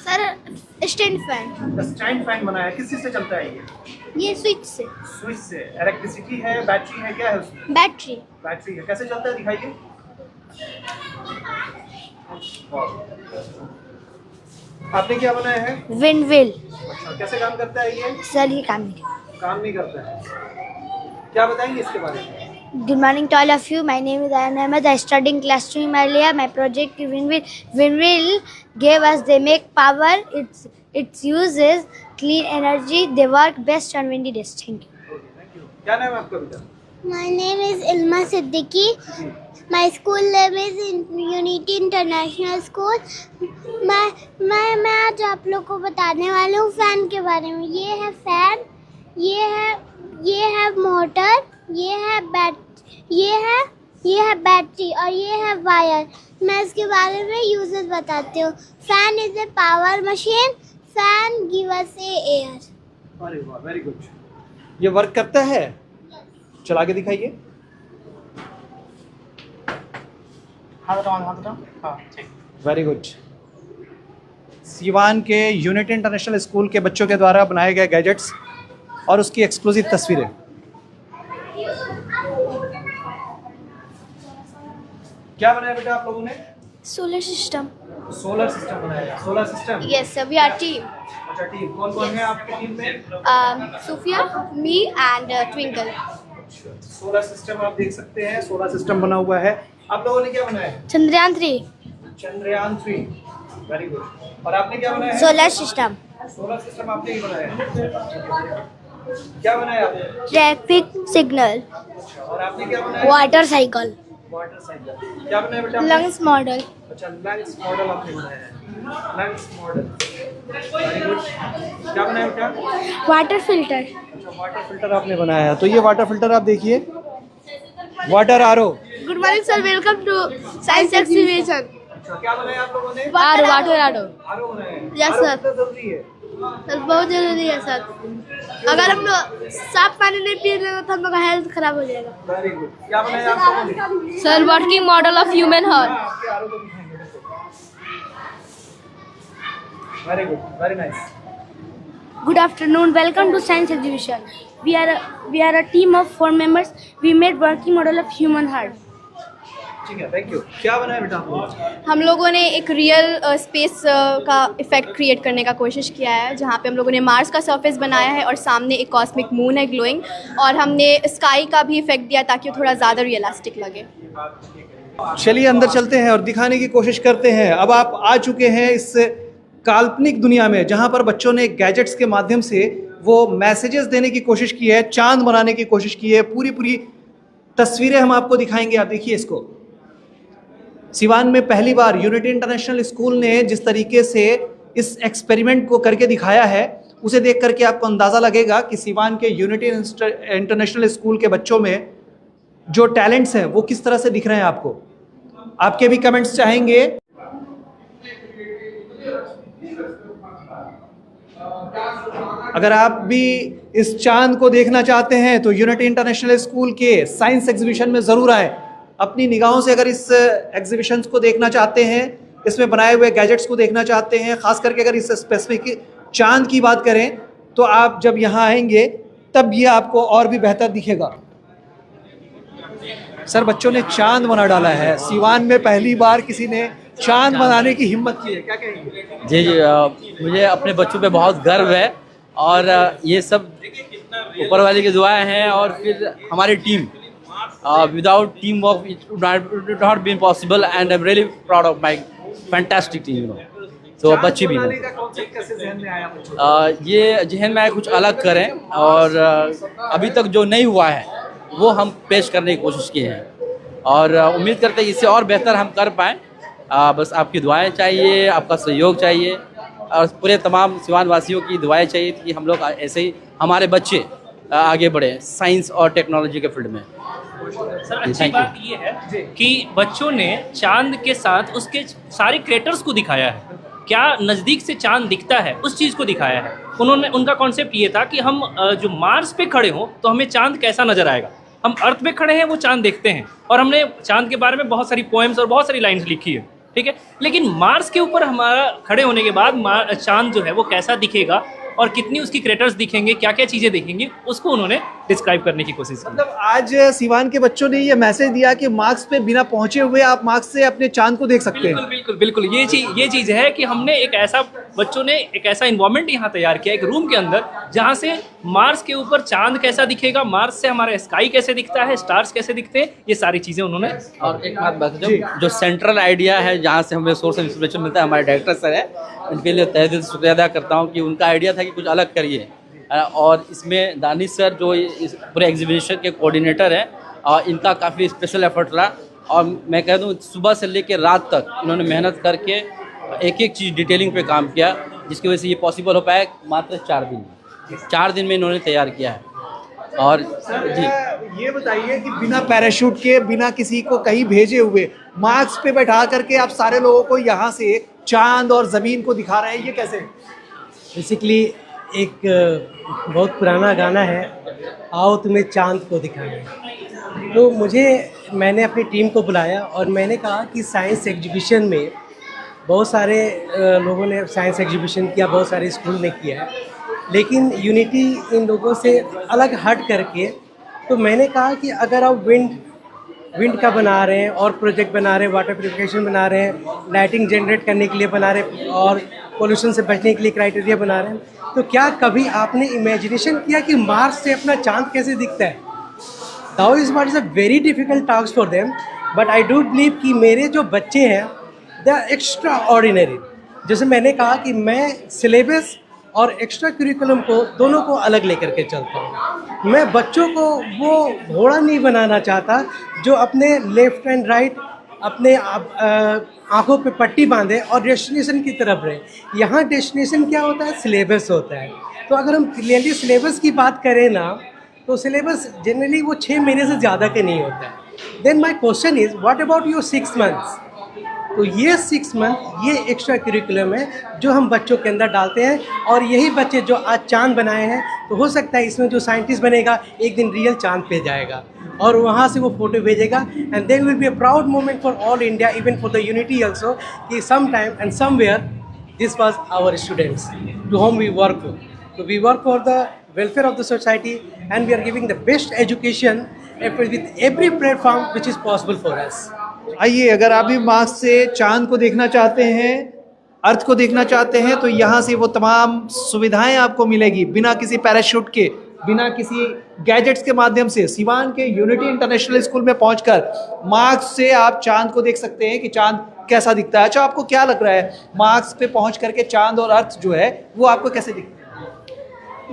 Sir stand fan. Stand fan बनाया, किस चीज से चलता है ये स्विच से। स्विच से। इलेक्ट्रिसिटी है, बैटरी है, क्या है उसमें? बैटरी। बैटरी है। कैसे चलता है दिखाइए। आपने क्या बनाया है? Wind wheel. अच्छा, कैसे काम करता है ये? सर ये काम नहीं करता है। क्या बताएंगे इसके बारे में? Good morning to all of you. My name is Ayan Ahmed. I study in class 2 Himalaya. My project is Wind Wheel. Wind Wheel gave us, they make power. Its uses clean energy. They work best on windy days. Thank you. क्या नाम है आपका बेटा? My name is Ilma Siddiqui. My school name is Unity International School. मैं आज आप लोग को बताने वाला हूँ फैन के बारे में। ये है फैन, ये है मोटर, ये है बैटरी और ये है वायर। मैं इसके बारे में यूजेस बताती हूँ। Fan is a power machine. Fan give us air. अरे वाह, वेरी गुड। ये वर्क करता है? चला के दिखाइए। Very good. सिवान के यूनिटी इंटरनेशनल स्कूल के बच्चों के द्वारा बनाए गए गैजेट्स और उसकी एक्सक्लूसिव तस्वीरें। क्या बनाया बेटा आप लोगों ने? Solar system. सोलर सिस्टम बनाया। Solar system. Yes, we are team. अच्छा, टीम कौन कौन है आपकी टीम में? Sofia, me and Twinkle. Solar system आप देख सकते हैं, सोलर सिस्टम बना हुआ है। आप लोगों ने क्या बनाया है? चंद्रयान 3। Chandrayaan 3, very good. और आपने क्या बनाया है? Solar system. सोलर सिस्टम आपने ही बनाया है। क्या बनाया आपने? Traffic signal. और आपने क्या बनाया? Water cycle. Water cycle. क्या बनाया बेटा? Lungs model. अच्छा, लंग्स मॉडल आपने बनाया है। Lungs model, very good. क्या बनाया बेटा? Water filter. अच्छा, वाटर फिल्टर आपने बनाया है। तो ये वाटर फिल्टर आप देखिए, water RO. Good morning sir, welcome to science exhibition. अच्छा, क्या बनाया आप लोगों ने? वाटर आरो। आरओ बनाया है। Yes sir. जरूरी है सर, बहुत जरूरी है सर। अगर हम लोग साफ पानी नहीं पी लेंगे तो हम लोग का हेल्थ खराब हो जाएगा। Very good. क्या बनाया आप लोगों ने? Sir, working model of human heart. आपके आरओ को दिखाएंगे, देखो। Very good, very nice. Good afternoon. Welcome to Science Exhibition. We are a team of 4 members. We made working model of human heart. ठीक है, थैंक यू। क्या बनाया बेटा आप लोगों? हम लोगों ने एक रियल स्पेस का इफेक्ट क्रिएट करने का कोशिश किया है, जहाँ पे हम लोगों ने मार्स का सरफेस बनाया है और सामने एक कॉस्मिक मून है ग्लोइंग, और हमने स्काई का भी इफेक्ट दिया ताकि वो थोड़ा ज़्यादा रियलिस्टिक लगे। चलिए अंदर चलते हैं और दिखाने की कोशिश करते हैं। अब आप आ चुके हैं इस काल्पनिक दुनिया में जहाँ पर बच्चों ने गैजेट्स के माध्यम से वो मैसेजेस देने की कोशिश की है, चांद बनाने की कोशिश की है। पूरी तस्वीरें हम आपको दिखाएंगे। आप देखिए इसको। सिवान में पहली बार यूनिटी इंटरनेशनल स्कूल ने जिस तरीके से इस एक्सपेरिमेंट को करके दिखाया है, उसे देख करके आपको अंदाज़ा लगेगा कि सिवान के यूनिटी इंटरनेशनल स्कूल के बच्चों में जो टैलेंट्स हैं वो किस तरह से दिख रहे हैं आपको। आपके भी कमेंट्स चाहेंगे। अगर आप भी इस चांद को देखना चाहते हैं तो यूनिटी इंटरनेशनल स्कूल के साइंस एग्जीबिशन में ज़रूर आए। अपनी निगाहों से अगर इस एग्जीबिशन को देखना चाहते हैं, इसमें बनाए हुए गैजेट्स को देखना चाहते हैं, ख़ास करके अगर इस स्पेसिफिक चांद की बात करें तो आप जब यहाँ आएंगे तब ये आपको और भी बेहतर दिखेगा। सर, बच्चों ने चांद बना डाला है। सिवान में पहली बार किसी ने चांद बनाने की हिम्मत की है, क्या कहेंगे? जी, मुझे अपने बच्चों पे बहुत गर्व है और ये सब ऊपर वाले की दुआएं हैं, और फिर हमारी team, without team work it would not been possible, and I am really proud of my fantastic team. तो बच्चे भी बनाने का कॉन्सेप्ट कैसे जहन में आया बच्चों को? ये जहन में आए कुछ अलग करें, और अभी तक जो नहीं हुआ है वो हम पेश करने की कोशिश किए हैं, और उम्मीद करते हैं इससे और बेहतर हम कर पाएँ। बस आपकी दुआएं चाहिए, आपका सहयोग चाहिए, और पूरे तमाम सिवान वासियों की दुआएं चाहिए कि हम लोग ऐसे ही हमारे बच्चे आगे बढ़े साइंस और टेक्नोलॉजी के फील्ड में। सर अच्छी बात ये है कि बच्चों ने चांद के साथ उसके सारे क्रेटर्स को दिखाया है, क्या नज़दीक से चांद दिखता है उस चीज़ को दिखाया है। उनका कॉन्सेप्ट ये था कि हम जो मार्स पे खड़े हों तो हमें चांद कैसा नज़र आएगा, हम अर्थ पे खड़े हैं वो चांद देखते हैं, और हमने चांद के बारे में बहुत सारी पोएम्स और बहुत सारी लाइन्स लिखी है, ठीक है। लेकिन मार्स के ऊपर हमारा खड़े होने के बाद चांद जो है वो कैसा दिखेगा और कितनी उसकी क्रेटर्स दिखेंगे, क्या क्या चीज़ें दिखेंगी, उसको उन्होंने डिस्क्राइब करने की कोशिश की। मतलब आज सिवान के बच्चों ने ये मैसेज दिया कि मार्क्स पे बिना पहुंचे हुए आप मार्क्स से अपने चांद को देख सकते हैं। बिल्कुल बिल्कुल ये चीज़ है कि हमने बच्चों ने एक ऐसा इन्वायरमेंट यहाँ तैयार किया एक रूम के अंदर, जहाँ से मार्स के ऊपर चांद कैसा दिखेगा, मार्स से हमारा स्काई कैसे दिखता है, स्टार्स कैसे दिखते हैं, ये सारी चीज़ें उन्होंने। और एक बात जो सेंट्रल आइडिया है, जहाँ से हमें सोर्स ऑफ इंस्पिरेशन मिलता है, हमारे डायरेक्टर सर है, उनके लिए तहे दिल से शुक्रिया अदा करता हूँ कि उनका आइडिया था कि कुछ अलग करिए, और इसमें दानिश सर जो इस पूरे एग्जीबिशन के कोऑर्डिनेटर हैं, और इनका काफ़ी स्पेशल एफर्ट रहा, और मैं कह दूँ सुबह से लेकर रात तक इन्होंने मेहनत करके एक एक चीज़ डिटेलिंग पे काम किया, जिसकी वजह से ये पॉसिबल हो पाया मात्र 4 दिन में इन्होंने तैयार किया है। और जी ये बताइए कि बिना पैराशूट के, बिना किसी को कहीं भेजे हुए मार्क्स पे बैठा करके आप सारे लोगों को यहाँ से चांद और ज़मीन को दिखा रहे हैं, ये कैसे? बेसिकली एक बहुत पुराना गाना है, आओ तुम्हें चांद को दिखाएं। तो मैंने अपनी टीम को बुलाया और मैंने कहा कि साइंस एग्जीबिशन में बहुत सारे लोगों ने साइंस एग्जीबिशन किया, बहुत सारे स्कूल ने किया है, लेकिन यूनिटी इन लोगों से अलग हट करके, तो मैंने कहा कि अगर आप विंड का बना रहे हैं और प्रोजेक्ट बना रहे हैं, वाटर प्यूरिफिकेशन बना रहे हैं, लाइटिंग जनरेट करने के लिए बना रहे हैं, और पोल्यूशन से बचने के लिए क्राइटेरिया बना रहे हैं, तो क्या कभी आपने इमेजिनेशन किया कि मार्स से अपना चांद कैसे दिखता है? Now is what is a very difficult task for them, but I do believe कि मेरे जो बच्चे हैं they are extraordinary। जैसे मैंने कहा कि मैं सिलेबस और एक्स्ट्रा करिकुलम को दोनों को अलग लेकर के चलता हूँ। मैं बच्चों को वो घोड़ा नहीं बनाना चाहता जो अपने लेफ्ट एंड राइट अपने आँखों पे पट्टी बांधे और डेस्टिनेशन की तरफ रहे। यहाँ डेस्टिनेशन क्या होता है? सिलेबस होता है। तो अगर हम क्लियरली सिलेबस की बात करें ना, तो सिलेबस जनरली वो 6 महीने से ज़्यादा के नहीं होता है। Then my question is what about your 6 months? तो ये 6 मंथ ये एक्स्ट्रा करिकुलम है जो हम बच्चों के अंदर डालते हैं, और यही बच्चे जो आज चांद बनाए हैं, तो हो सकता है इसमें जो साइंटिस्ट बनेगा एक दिन रियल चांद पे जाएगा और वहाँ से वो फोटो भेजेगा, and there will be a proud moment for all India, even for the unity also, कि some time and somewhere this was our students to home we work for. So we work for the welfare of the society, and we are giving the best education with every platform which is possible for us. आइए, अगर आप भी Mars से चांद को देखना चाहते हैं, अर्थ को देखना चाहते हैं, तो यहाँ से वो तमाम सुविधाएं आपको मिलेगी बिना किसी पैराशूट के, बिना किसी गैजेट्स के माध्यम से। सिवान के यूनिटी इंटरनेशनल स्कूल में पहुंचकर मार्स से आप चांद को देख सकते हैं कि चांद कैसा दिखता है। अच्छा, आपको क्या लग रहा है मार्स पे पहुंच करके चांद और अर्थ जो है वो आपको कैसे दिखता है?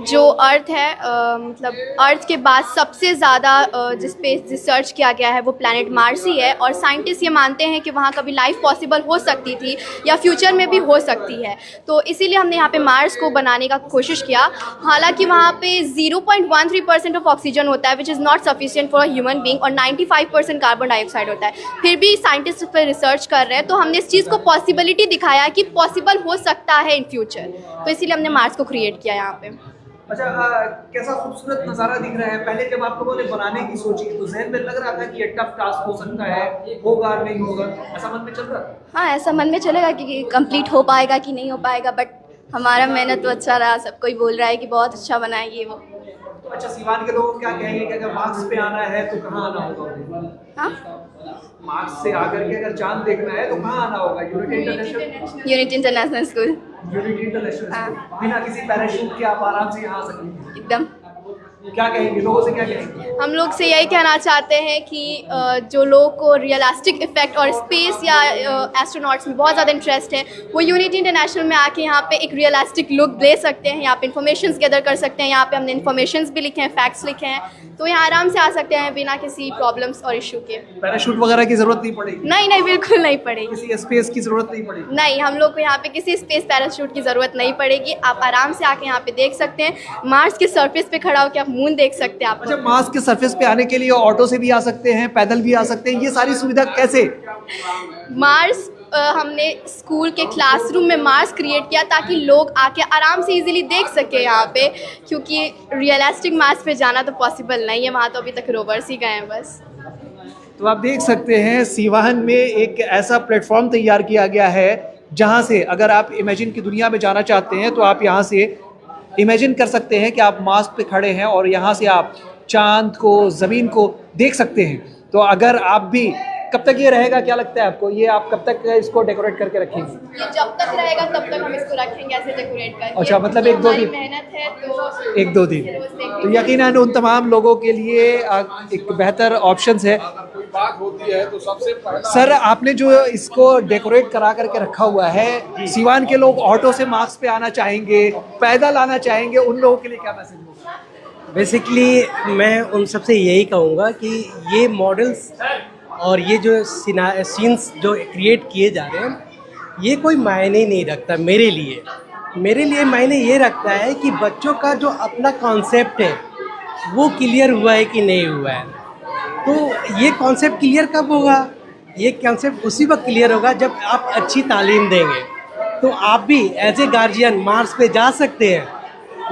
जो अर्थ है मतलब अर्थ के बाद सबसे ज़्यादा जिस पे रिसर्च किया गया है वो प्लैनेट मार्स ही है, और साइंटिस्ट ये मानते हैं कि वहाँ कभी लाइफ पॉसिबल हो सकती थी या फ्यूचर में भी हो सकती है। तो इसीलिए हमने यहाँ पे मार्स को बनाने का कोशिश किया। हालांकि वहाँ पे 0.13% ऑफ ऑक्सीजन होता है, which is not sufficient for a human being, और 95% कार्बन डाइऑक्साइड होता है। फिर भी साइंटिस्ट इस पर रिसर्च कर रहे हैं, तो हमने इस चीज़ को पॉसिबिलिटी दिखाया कि पॉसिबल हो सकता है इन फ्यूचर, तो इसीलिए हमने मार्स को क्रिएट किया यहाँ पे। अच्छा, कैसा खूबसूरत नज़ारा दिख रहा है। पहले जब आप लोगों ने बनाने की सोची तो जहन में लग रहा था कि ये टफ टास्क हो सकता है, होगा नहीं होगा, ऐसा मन में चल रहा था? हाँ, ऐसा मन में चलेगा कि कंप्लीट हो पाएगा कि नहीं हो पाएगा, बट हमारा मेहनत तो अच्छा रहा। सब कोई बोल रहा है कि बहुत अच्छा बनाएगी वो। अच्छा, सिवान के लोग क्या कहेंगे कि अगर मार्क्स पे आना है तो कहाँ आना होगा? हाँ, मार्क्स से आकर के अगर चांद देखना है तो कहाँ आना होगा? Unity international school. Unity international school. बिना किसी पैराशूट के आप आराम से यहाँ आ सकेंगे। एकदम। क्या कहेंगे, लोगों से क्या कहेंगे? हम लोग से यही कहना चाहते हैं कि जो लोगों को रियलिस्टिक इफेक्ट और स्पेस या एस्ट्रोनॉट्स में बहुत ज़्यादा इंटरेस्ट है, वो यूनिटी इंटरनेशनल में आके यहाँ पे एक रियलिस्टिक लुक ले सकते हैं। यहाँ पे इन्फॉर्मेशन गैदर कर सकते हैं। यहाँ पे हमने इन्फॉर्मेशन भी लिखे हैं, फैक्ट्स लिखे हैं, तो यहाँ आराम से आ सकते हैं बिना किसी प्रॉब्लम्स और इशू के। पैराशूट वगैरह की जरूरत नहीं पड़ेगी? नहीं, बिल्कुल नहीं पड़ेगी। किसी स्पेस की जरूरत नहीं पड़ेगी? नहीं, हम लोग को यहाँ पे किसी स्पेस पैराशूट की ज़रूरत नहीं पड़ेगी। आप आराम से आके यहाँ पे देख सकते हैं। मार्स के सरफेस पे खड़ा होकर आप मून देख सकते हैं। आप अच्छा, मार्स के सरफेस पे आने के लिए ऑटो से भी आ सकते हैं, पैदल भी आ सकते हैं, ये सारी सुविधा कैसे? मार्स हमने स्कूल के क्लासरूम में मार्स क्रिएट किया ताकि लोग आके आराम से इजीली देख सके यहाँ पे, क्योंकि रियलिस्टिक मार्स पे जाना तो पॉसिबल नहीं है, वहाँ तो अभी तक रोवर्स ही गए हैं बस। तो आप देख सकते हैं सीवान में एक ऐसा प्लेटफॉर्म तैयार किया गया है जहाँ से अगर आप इमेजिन की दुनिया में जाना चाहते हैं तो आप यहाँ से इमेजिन कर सकते हैं कि आप मार्स पे खड़े हैं और यहाँ से आप चांद को, ज़मीन को देख सकते हैं। तो अगर आप भी, कब तक ये रहेगा, क्या लगता है आपको, ये आप कब तक इसको डेकोरेट करके रखेंगे? ये जब तक रहेगा तब तक हम इसको रखेंगे ऐसे डेकोरेट करके। अच्छा, मतलब एक दो दिन, मेहनत है तो 1-2 दिन। तो यकीनन उन तमाम लोगों के लिए एक बेहतर ऑप्शंस है। बात होती है तो सबसे पहला सर, आपने जो इसको डेकोरेट करा करके रखा हुआ है, सीवान के लोग ऑटो से मार्क्स पे आना चाहेंगे, पैदल आना चाहेंगे, उन लोगों के लिए क्या मैसेज होगा? बेसिकली मैं उन सबसे यही कहूँगा कि ये मॉडल्स और ये जो सीन्स जो क्रिएट किए जा रहे हैं, ये कोई मायने नहीं रखता मेरे लिए। मेरे लिए मायने ये रखता है कि बच्चों का जो अपना कॉन्सेप्ट है वो क्लियर हुआ है कि नहीं हुआ है। तो ये कॉन्सेप्ट क्लियर कब होगा? ये कॉन्सेप्ट उसी वक्त क्लियर होगा जब आप अच्छी तालीम देंगे। तो आप भी एज ए गार्जियन मार्स पे जा सकते हैं,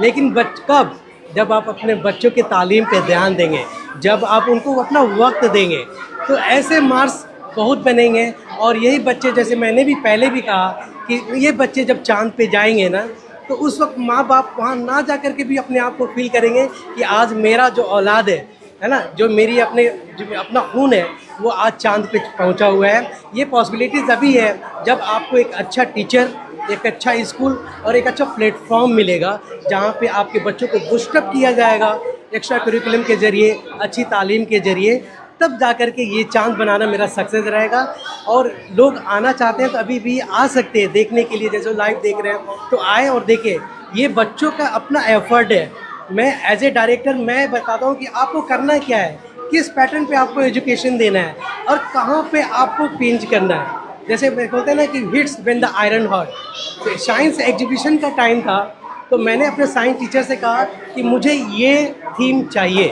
लेकिन कब? जब आप अपने बच्चों के तालीम पे ध्यान देंगे, जब आप उनको अपना वक्त देंगे, तो ऐसे मार्स बहुत बनेंगे। और यही बच्चे, जैसे मैंने भी पहले भी कहा कि ये बच्चे जब चांद पे जाएंगे ना, तो उस वक्त माँ बाप वहाँ ना जा कर के भी अपने आप को फील करेंगे कि आज मेरा जो औलाद है ना, जो मेरी अपना खून है, वो आज चांद पे पहुंचा हुआ है। ये पॉसिबिलिटीज़ अभी है जब आपको एक अच्छा टीचर, एक अच्छा स्कूल और एक अच्छा प्लेटफॉर्म मिलेगा जहाँ पे आपके बच्चों को बूस्टअप किया जाएगा एक्स्ट्रा करिकुलम के ज़रिए, अच्छी तालीम के ज़रिए। तब जा कर के ये चांद बनाना मेरा सक्सेस रहेगा। और लोग आना चाहते हैं तो अभी भी आ सकते हैं देखने के लिए, जैसे लाइव देख रहे हैं तो आए और देखें। ये बच्चों का अपना एफर्ट है। मैं एज ए डायरेक्टर मैं बताता हूँ कि आपको करना क्या है, किस पैटर्न पे आपको एजुकेशन देना है और कहाँ पे आपको पेंच करना है। जैसे बोलते हैं ना कि hits when the iron hot. तो साइंस एग्जीबिशन का टाइम था तो मैंने अपने साइंस टीचर से कहा कि मुझे ये थीम चाहिए,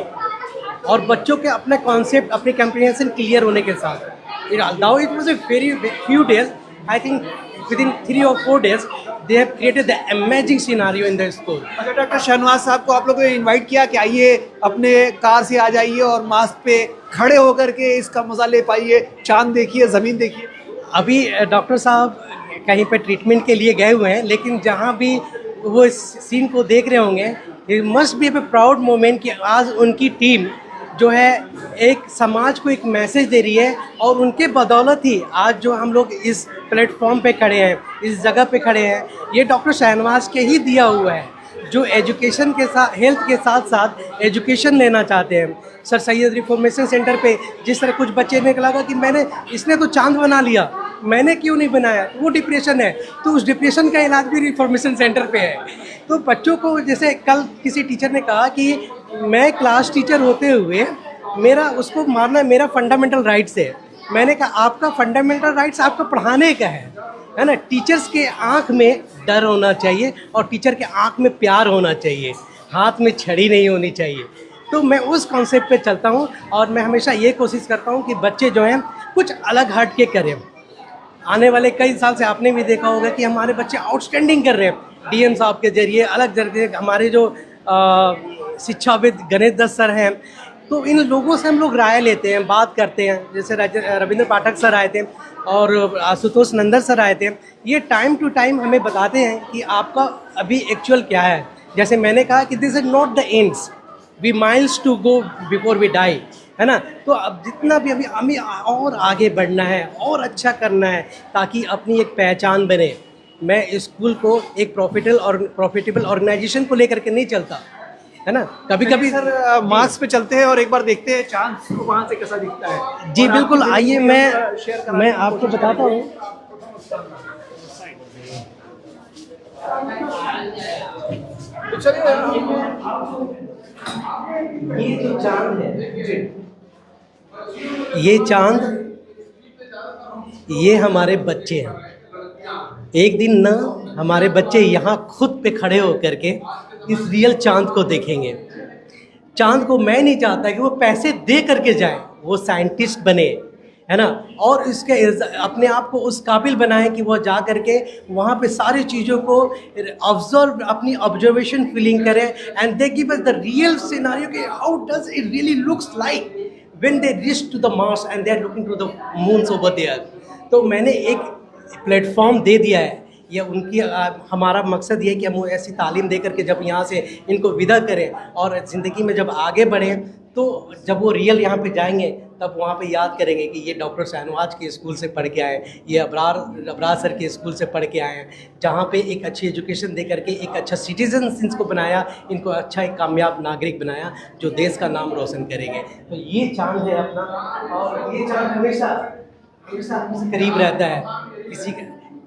और बच्चों के अपना कॉन्सेप्ट, अपनी कम्प्रीहेंशन क्लियर होने के साथ। It was a very few days, I think within 3 or 4 days they have created the amazing scenario in the school. अच्छा, डॉक्टर शहनवाज साहब को आप लोगों ने इनवाइट किया कि आइए अपने कार से आ जाइए और मार्स पे खड़े होकर के इसका मजा ले पाइए, चांद देखिए, ज़मीन देखिए। अभी डॉक्टर साहब कहीं पे ट्रीटमेंट के लिए गए हुए हैं, लेकिन जहाँ भी वो इस सीन को देख रहे होंगे, it must be a proud moment कि आज उनकी टीम जो है एक समाज को एक मैसेज दे रही है। और उनके बदौलत ही आज जो हम लोग इस प्लेटफॉर्म पे खड़े हैं, इस जगह पे खड़े हैं, ये डॉक्टर शहनवाज के ही दिया हुआ है, जो एजुकेशन के साथ, हेल्थ के साथ साथ एजुकेशन लेना चाहते हैं। सर सैयद रिफॉर्मेशन सेंटर पे जिस तरह कुछ बच्चे ने लगा कि इसने तो चांद बना लिया, मैंने क्यों नहीं बनाया, वो डिप्रेशन है, तो उस डिप्रेशन का इलाज भी रिफॉर्मेशन सेंटर पे है। तो बच्चों को, जैसे कल किसी टीचर ने कहा कि मैं क्लास टीचर होते हुए उसको मारना मेरा फंडामेंटल राइट्स है। मैंने कहा आपका फंडामेंटल राइट्स आपका पढ़ाने का है ना। टीचर्स के आँख में डर होना चाहिए और टीचर के आँख में प्यार होना चाहिए, हाथ में छड़ी नहीं होनी चाहिए। तो मैं उस कॉन्सेप्ट पे चलता हूँ और मैं हमेशा ये कोशिश करता हूँ कि बच्चे जो हैं कुछ अलग हट के करें। आने वाले कई साल से आपने भी देखा होगा कि हमारे बच्चे आउटस्टैंडिंग कर रहे हैं डीएम साहब के जरिए, अलग जरिए। हमारे जो शिक्षाविद गणेश दत्त सर हैं, तो इन लोगों से हम लोग राय लेते हैं, बात करते हैं। जैसे रविंद्र पाठक सर आए थे और आशुतोष नंदन सर आए थे। ये टाइम टू टाइम हमें बताते हैं कि आपका अभी एक्चुअल क्या है। जैसे मैंने कहा कि this is not the ends, we miles to go before we die, है ना। तो अब जितना भी अभी हमें और आगे बढ़ना है और अच्छा करना है ताकि अपनी एक पहचान बने। मैं स्कूल को एक प्रॉफिटेबल ऑर्गेनाइजेशन को लेकर के नहीं चलता, है ना। कभी कभी सर मार्क्स पे चलते हैं और एक बार देखते हैं चांद को वहाँ से कैसा दिखता है। जी और बिल्कुल, आपकी आइए डिटेल्स शेयर कराने मैं की आपको कोशिश बताता करेंगे। हूँ। ये जो चांद है, ये चांद, ये हमारे बच्चे हैं। एक दिन ना हमारे बच्चे यहाँ खुद पे खड़े होकर के इस रियल चांद को देखेंगे। चांद को मैं नहीं चाहता कि वो पैसे दे करके जाए, वो साइंटिस्ट बने, है ना, और इसके अपने आप को उस काबिल बनाएं कि वो जा करके वहाँ पे सारी चीज़ों को ऑब्जर्व, अपनी ऑब्जर्वेशन फीलिंग करें, and they give us the real scenario कि how does it really looks like when they reach to the Mars and they are looking to the moons over there. तो मैंने एक platform दे दिया है। ये उनकी हमारा मकसद ये है कि हम ऐसी तालीम दे करके जब यहाँ से इनको विदा करें और ज़िंदगी में जब आगे बढ़ें, तो जब वो रियल यहाँ पे जाएंगे तब वहाँ पे याद करेंगे कि ये डॉक्टर शाहनवाज के स्कूल से पढ़ के आए, ये अबरार सर के स्कूल से पढ़ के आए हैं, जहाँ पे एक अच्छी एजुकेशन दे करके एक अच्छा सिटीजन इनको बनाया, इनको अच्छा एक कामयाब नागरिक बनाया जो देश का नाम रोशन करेंगे। तो ये चांद है अपना, और ये चांद हमेशा आपसे करीब रहता है। किसी का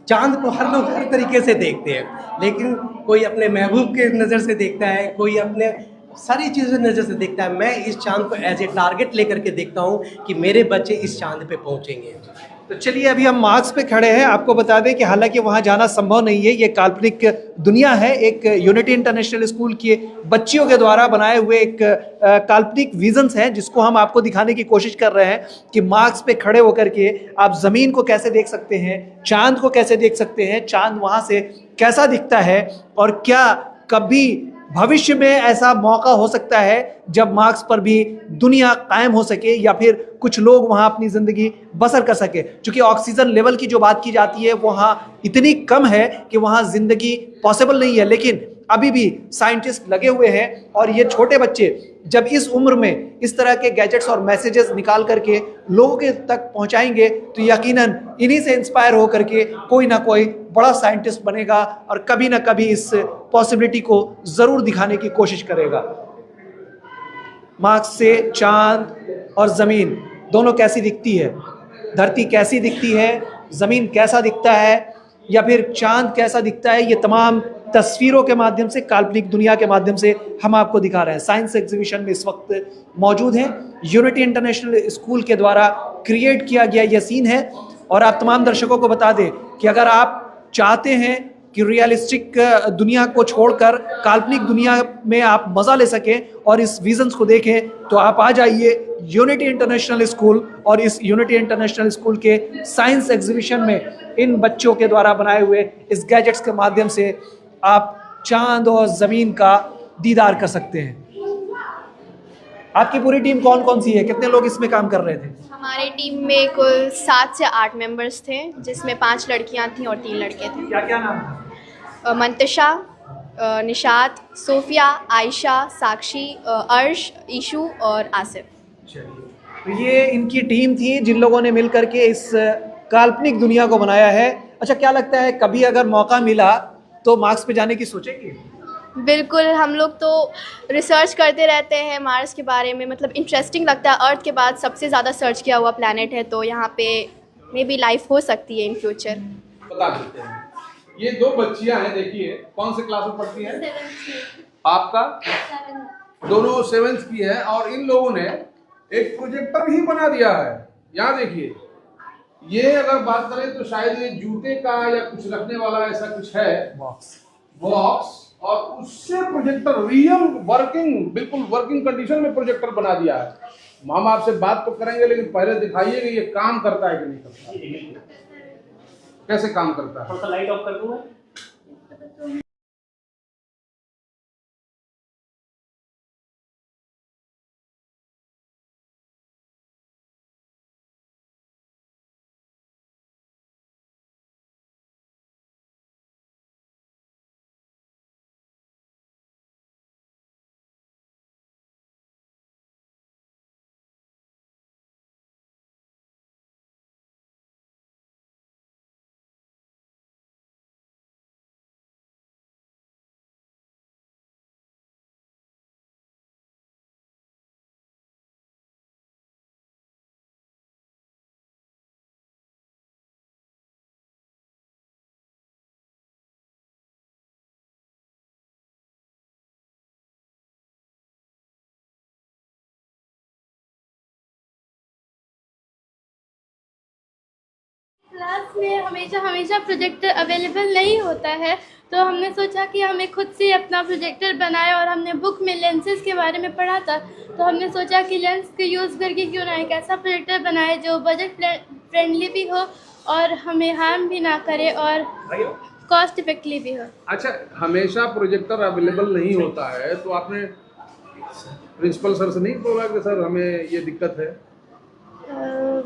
चांद को हर लोग हर तरीके से देखते हैं, लेकिन कोई अपने महबूब के नज़र से देखता है, कोई अपने सारी चीज़ों नज़र से देखता है। मैं इस चांद को एज ए टारगेट लेकर के देखता हूँ कि मेरे बच्चे इस चांद पे पहुँचेंगे। तो चलिए अभी हम मार्क्स पे खड़े हैं। आपको बता दें कि हालांकि वहाँ जाना संभव नहीं है, ये काल्पनिक दुनिया है। एक यूनिटी इंटरनेशनल स्कूल के बच्चियों के द्वारा बनाए हुए एक काल्पनिक विजन्स हैं, जिसको हम आपको दिखाने की कोशिश कर रहे हैं कि मार्क्स पे खड़े होकर के आप ज़मीन को कैसे देख सकते हैं, चांद को कैसे देख सकते हैं, चांद वहाँ से कैसा दिखता है, और क्या कभी भविष्य में ऐसा मौका हो सकता है जब मार्क्स पर भी दुनिया कायम हो सके, या फिर कुछ लोग वहाँ अपनी ज़िंदगी बसर कर सके। क्योंकि ऑक्सीजन लेवल की जो बात की जाती है वहाँ इतनी कम है कि वहाँ ज़िंदगी पॉसिबल नहीं है, लेकिन अभी भी साइंटिस्ट लगे हुए हैं। और ये छोटे बच्चे जब इस उम्र में इस तरह के गैजेट्स और मैसेजेस निकाल करके लोगों के तक पहुंचाएंगे, तो यकीनन इन्हीं से इंस्पायर हो करके कोई ना कोई बड़ा साइंटिस्ट बनेगा और कभी ना कभी इस पॉसिबिलिटी को ज़रूर दिखाने की कोशिश करेगा। मार्क्स से चांद और ज़मीन दोनों कैसी दिखती है, धरती कैसी दिखती है, ज़मीन कैसा दिखता है, या फिर चांद कैसा दिखता है, ये तमाम तस्वीरों के माध्यम से, काल्पनिक दुनिया के माध्यम से हम आपको दिखा रहे हैं। साइंस एग्जीबिशन में इस वक्त मौजूद हैं। यूनिटी इंटरनेशनल स्कूल के द्वारा क्रिएट किया गया यह सीन है। और आप तमाम दर्शकों को बता दें कि अगर आप चाहते हैं कि रियलिस्टिक दुनिया को छोड़कर काल्पनिक दुनिया में आप मज़ा ले सकें और इस विजन्स को देखें, तो आप आ जाइए यूनिटी इंटरनेशनल स्कूल। और इस यूनिटी इंटरनेशनल स्कूल के साइंस एग्जीबिशन में इन बच्चों के द्वारा बनाए हुए इस गैजेट्स के माध्यम से आप चांद और ज़मीन का दीदार कर सकते हैं। आपकी पूरी टीम कौन कौन सी है, कितने लोग इसमें काम कर रहे थे? हमारी टीम में कुल 7 से 8 मेंबर्स थे, जिसमें 5 लड़कियां थीं और 3 लड़के थे। क्या क्या नाम था? मंतशा, निशात, सोफिया, आयशा, साक्षी, अर्श, ईशू और आसिफ। तो ये इनकी टीम थी जिन लोगों ने मिल करके इस काल्पनिक दुनिया को बनाया है। अच्छा, क्या लगता है कभी अगर मौका मिला तो मार्स पे जाने की सोचेंगे? बिल्कुल, हम लोग तो रिसर्च करते रहते हैं मार्स के बारे में, मतलब इंटरेस्टिंग लगता है। अर्थ के बाद सबसे ज़्यादा सर्च किया हुआ प्लैनेट है, तो यहाँ पे मे बी लाइफ हो सकती है इन फ्यूचर। बता देते हैं। ये 2 बच्चियां हैं, देखिए कौन से क्लास में पढ़ती हैं? 7th। आपका? 7th। दोनों 7th की है। और इन लोगों ने एक प्रोजेक्टर ही बना दिया है। यहाँ देखिए, ये अगर बात करें तो शायद ये जूते का या कुछ रखने वाला ऐसा कुछ है बॉक्स, और उससे प्रोजेक्टर रियल वर्किंग, बिल्कुल वर्किंग कंडीशन में प्रोजेक्टर बना दिया है। हम आपसे बात तो करेंगे, लेकिन पहले दिखाइए कि ये काम करता है कि नहीं करता, कैसे काम करता है। थोड़ा सा लाइट ऑफ कर दूं? क्लास में हमेशा प्रोजेक्टर अवेलेबल नहीं होता है, तो हमने सोचा कि हमें खुद से अपना प्रोजेक्टर बनाए, और हमने बुक में लेंसेज के बारे में पढ़ा था, तो हमने सोचा कि लेंस के यूज़ करके क्यों ना एक ऐसा प्रोजेक्टर बनाए जो बजट फ्रेंडली भी हो और हमें हार्म भी ना करे और कॉस्ट इफेक्टिवली भी हो। अच्छा, हमेशा प्रोजेक्टर अवेलेबल नहीं होता है, तो आपने प्रिंसिपल सर से नहीं बोला कि सर हमें ये दिक्कत है?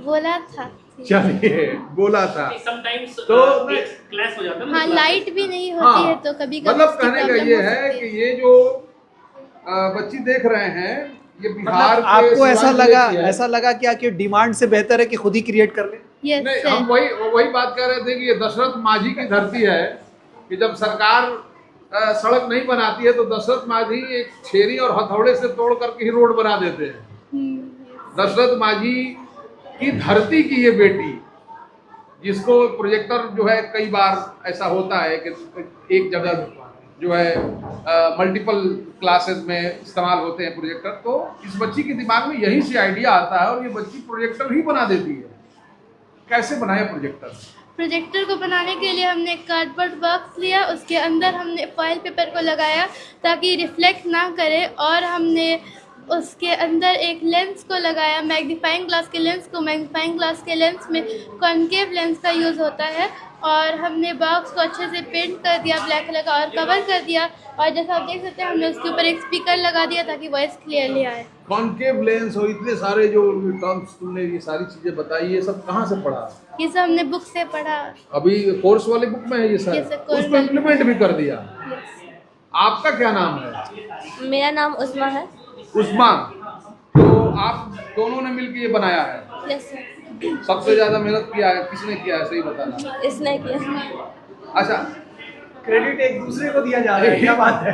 बोला था। चलिए, बोला था तो क्लास हो जाता है। हाँ, लाइट भी नहीं होती है, तो कभी कभी मतलब कहने का ये है कि ये जो बच्ची देख रहे हैं, ये बिहार के आपको शिवाजी ऐसा लगा क्या कि डिमांड से बेहतर है कि खुद ही क्रिएट कर ले? नहीं, हम वही बात कह रहे थे कि ये दशरथ माझी की धरती है, कि जब सरकार सड़क नहीं बनाती है तो दशरथ माझी एक छेरी और हथौड़े से तोड़ करके ही रोड बना देते हैं। दशरथ माझी की धरती की ये बेटी, जिसको प्रोजेक्टर जो है कई बार ऐसा होता है कि एक जगह जो है मल्टीपल क्लासेस में इस्तेमाल होते हैं प्रोजेक्टर, तो इस बच्ची के दिमाग में यहीं से आइडिया आता है और ये बच्ची प्रोजेक्टर ही बना देती है। कैसे बनाया प्रोजेक्टर? प्रोजेक्टर को बनाने के लिए हमने एक कार्डबोर्ड बॉक्स लिया, उसके अंदर हमने फॉइल पेपर को लगाया ताकि रिफ्लेक्ट ना करे, और हमने उसके अंदर एक लेंस को लगाया, मैग्नीफाइंग ग्लास के लेंस को। मैग्नीफाइंग ग्लास के लेंस में कॉन्केव लेंस का यूज़ होता है, और हमने बॉक्स को अच्छे से पेंट कर दिया ब्लैक कलर का और कवर कर दिया, और जैसा आप देख सकते हैं हमने उसके ऊपर एक स्पीकर लगा दिया ताकि वॉइस क्लियरली आए। कॉन्केव लेंस और इतने सारे जो टर्म्स तुमने ये सारी चीजें बताई, ये सब कहाँ से पढ़ा? ये सब हमने बुक से पढ़ा। अभी कोर्स वाली बुक में है ये सब? उसको इम्प्लीमेंट भी कर दिया। आपका क्या नाम है? मेरा नाम उस्मा है। उस्मान, तो आप दोनों ने मिलकर ये बनाया है? Yes sir. सबसे ज्यादा मेहनत किया है किसने किया है, सही बताना? इसने किया। अच्छा, क्रेडिट एक दूसरे को दिया जा रहा है, क्या बात है।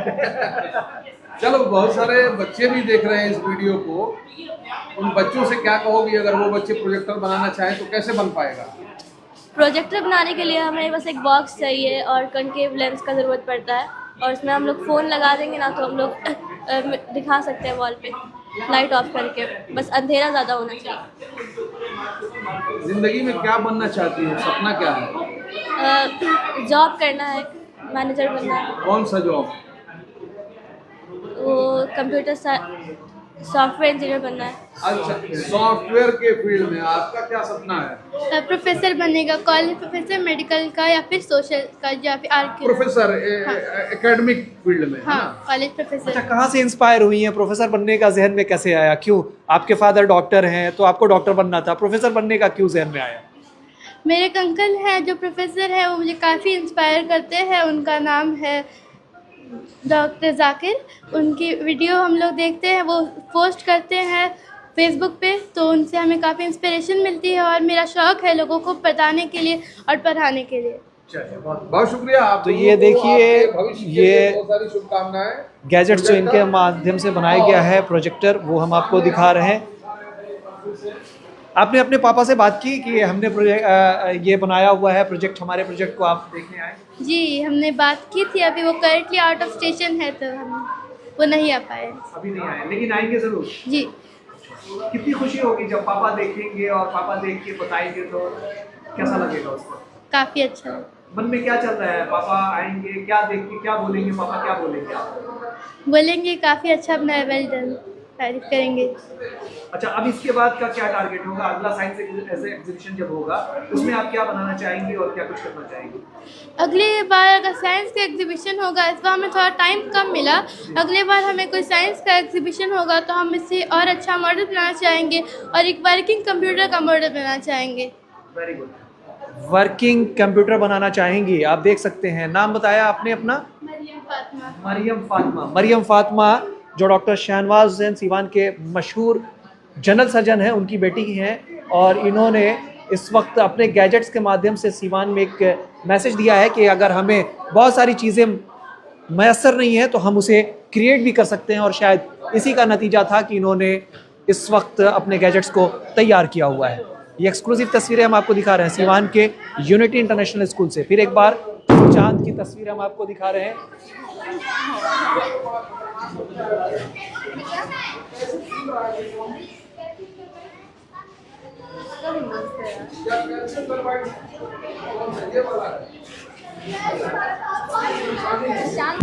चलो, बहुत सारे बच्चे भी देख रहे हैं इस वीडियो को, उन बच्चों से क्या कहोगी अगर वो बच्चे प्रोजेक्टर बनाना चाहें तो कैसे बन पाएगा? प्रोजेक्टर बनाने के लिए हमें बस एक बॉक्स चाहिए और कॉन्केव लेंस का ज़रूरत पड़ता है, और इसमें हम लोग फ़ोन लगा देंगे ना तो हम लोग दिखा सकते हैं वॉल पे लाइट ऑफ करके, बस अंधेरा ज़्यादा होना चाहिए। जिंदगी में क्या बनना चाहती है, सपना क्या है? जॉब करना है, मैनेजर बनना है। कौन सा जॉब? वो कंप्यूटर सॉफ्टवेयर इंजीनियर बनना है। अच्छा, सॉफ्टवेयर के फील्ड में आपका क्या सपना है? प्रोफेसर बनेगा, कॉलेज प्रोफेसर, मेडिकल का या फिर सोशल का या फिर आर्ट। प्रोफेसर एकेडमिक फील्ड में? हाँ, कॉलेज प्रोफेसर। अच्छा, कहाँ से इंस्पायर हुई हैं? प्रोफेसर बनने का जहन में कैसे आया? क्यों? आपके फादर डॉक्टर हैं तो आपको डॉक्टर बनना था, प्रोफेसर बनने का क्यों जहन में आया? मेरे एक अंकल हैं जो प्रोफेसर हैं, वो मुझे काफ़ी इंस्पायर करते हैं। उनका नाम है डॉक्टर जाकिर। उनकी वीडियो हम लोग देखते हैं, वो पोस्ट करते हैं फेसबुक पे, तो उनसे हमें काफ़ी इंस्पिरेशन मिलती है, और मेरा शौक़ है लोगों को बताने के लिए और पढ़ाने के लिए। बहुत शुक्रिया आप। तो ये देखिए, ये बहुत सारी शुभकामनाएं। गैजेट्स जो इनके माध्यम से बनाया गया है प्रोजेक्टर, वो हम आपको दिखा रहे हैं। आपने अपने पापा से बात की कि हमने ये बनाया हुआ है प्रोजेक्ट, हमारे प्रोजेक्ट को आप देखने आए? जी, हमने बात की थी, अभी वो करंटली आउट ऑफ स्टेशन है तो वो नहीं आ पाए। अभी नहीं आए, लेकिन आएंगे ज़रूर। जी। कितनी खुशी होगी जब पापा देखेंगे और पापा देख के बताएंगे, तो कैसा लगेगा उसको? काफ़ी अच्छा। मन में क्या चल रहा है? पापा आएंगे, क्या देख के क्या बोलेंगे? पापा क्या बोलेंगे आपको? बोलेंगे काफ़ी अच्छा बनाया, वेल डन, तारीफ करेंगे। अच्छा, अब इसके बाद का क्या टारगेट होगा? अगला साइंस एग्जीबिशन जब होगा उसमें आप क्या बनाना चाहेंगे और क्या कुछ करना चाहेंगे? अगली बार अगर साइंस का एग्जीबिशन होगा, इस बार हमें थोड़ा टाइम कम मिला, अगली बार हमें कोई साइंस का एग्जीबिशन होगा तो हम इससे और अच्छा मॉडल बनाना चाहेंगे और एक वर्किंग कंप्यूटर का मॉडल बनाना चाहेंगे। वेरी गुड, वर्किंग कंप्यूटर बनाना चाहेंगी। आप देख सकते हैं, नाम बताया आपने अपना? मरियम फातिमा। मरियम फातिमा जो डॉक्टर शहनवाज हुसैन सीवान के मशहूर जनरल सर्जन हैं, उनकी बेटी हैं, और इन्होंने इस वक्त अपने गैजेट्स के माध्यम से सीवान में एक मैसेज दिया है कि अगर हमें बहुत सारी चीज़ें मैसर नहीं है तो हम उसे क्रिएट भी कर सकते हैं, और शायद इसी का नतीजा था कि इन्होंने इस वक्त अपने गैजेट्स को तैयार किया हुआ है। ये एक्सक्लूसिव तस्वीरें हम आपको दिखा रहे हैं सीवान के यूनिटी इंटरनेशनल स्कूल से। फिर एक बार चांद की तस्वीर हम आपको दिखा रहे हैं।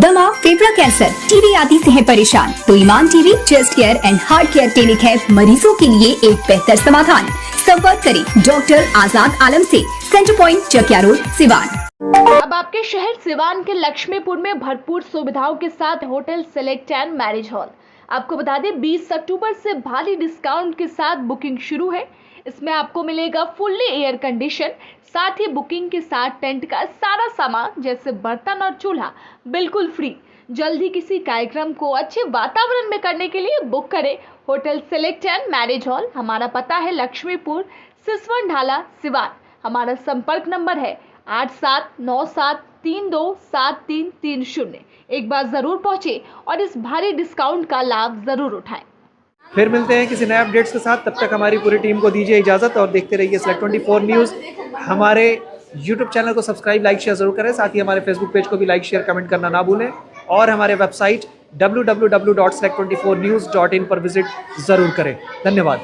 दमा, फेफड़ा कैंसर, टीबी आदि से है परेशान तो Iman TB chest care and heart care clinic है मरीजों के लिए एक बेहतर समाधान। संपर्क करें डॉक्टर आजाद आलम से, centre point Chakiya road, Siwan. अब आपके शहर सिवान के लक्ष्मीपुर में भरपूर सुविधाओं के साथ hotel select and marriage hall. आपको बता दें 20 अक्टूबर से भारी डिस्काउंट के साथ बुकिंग शुरू है। इसमें आपको मिलेगा फुल्ली एयर कंडीशन, साथ ही बुकिंग के साथ टेंट का सारा सामान जैसे बर्तन और चूल्हा बिल्कुल फ्री। जल्द ही किसी कार्यक्रम को अच्छे वातावरण में करने के लिए बुक करें hotel select and marriage hall. हमारा पता है लक्ष्मीपुर, सिसवन ढाला, सिवान। हमारा संपर्क नंबर है 8797327330। एक बार जरूर पहुंचे और इस भारी डिस्काउंट का लाभ जरूर उठाएं। फिर मिलते हैं किसी नए अपडेट्स के साथ, तब तक हमारी पूरी टीम को दीजिए इजाज़त और देखते रहिए Select 24 न्यूज़। हमारे YouTube चैनल को सब्सक्राइब, लाइक, शेयर ज़रूर करें। साथ ही हमारे फेसबुक पेज को भी लाइक, शेयर, कमेंट करना ना भूलें और हमारे वेबसाइट www.select24news.in पर विजिट ज़रूर करें। धन्यवाद।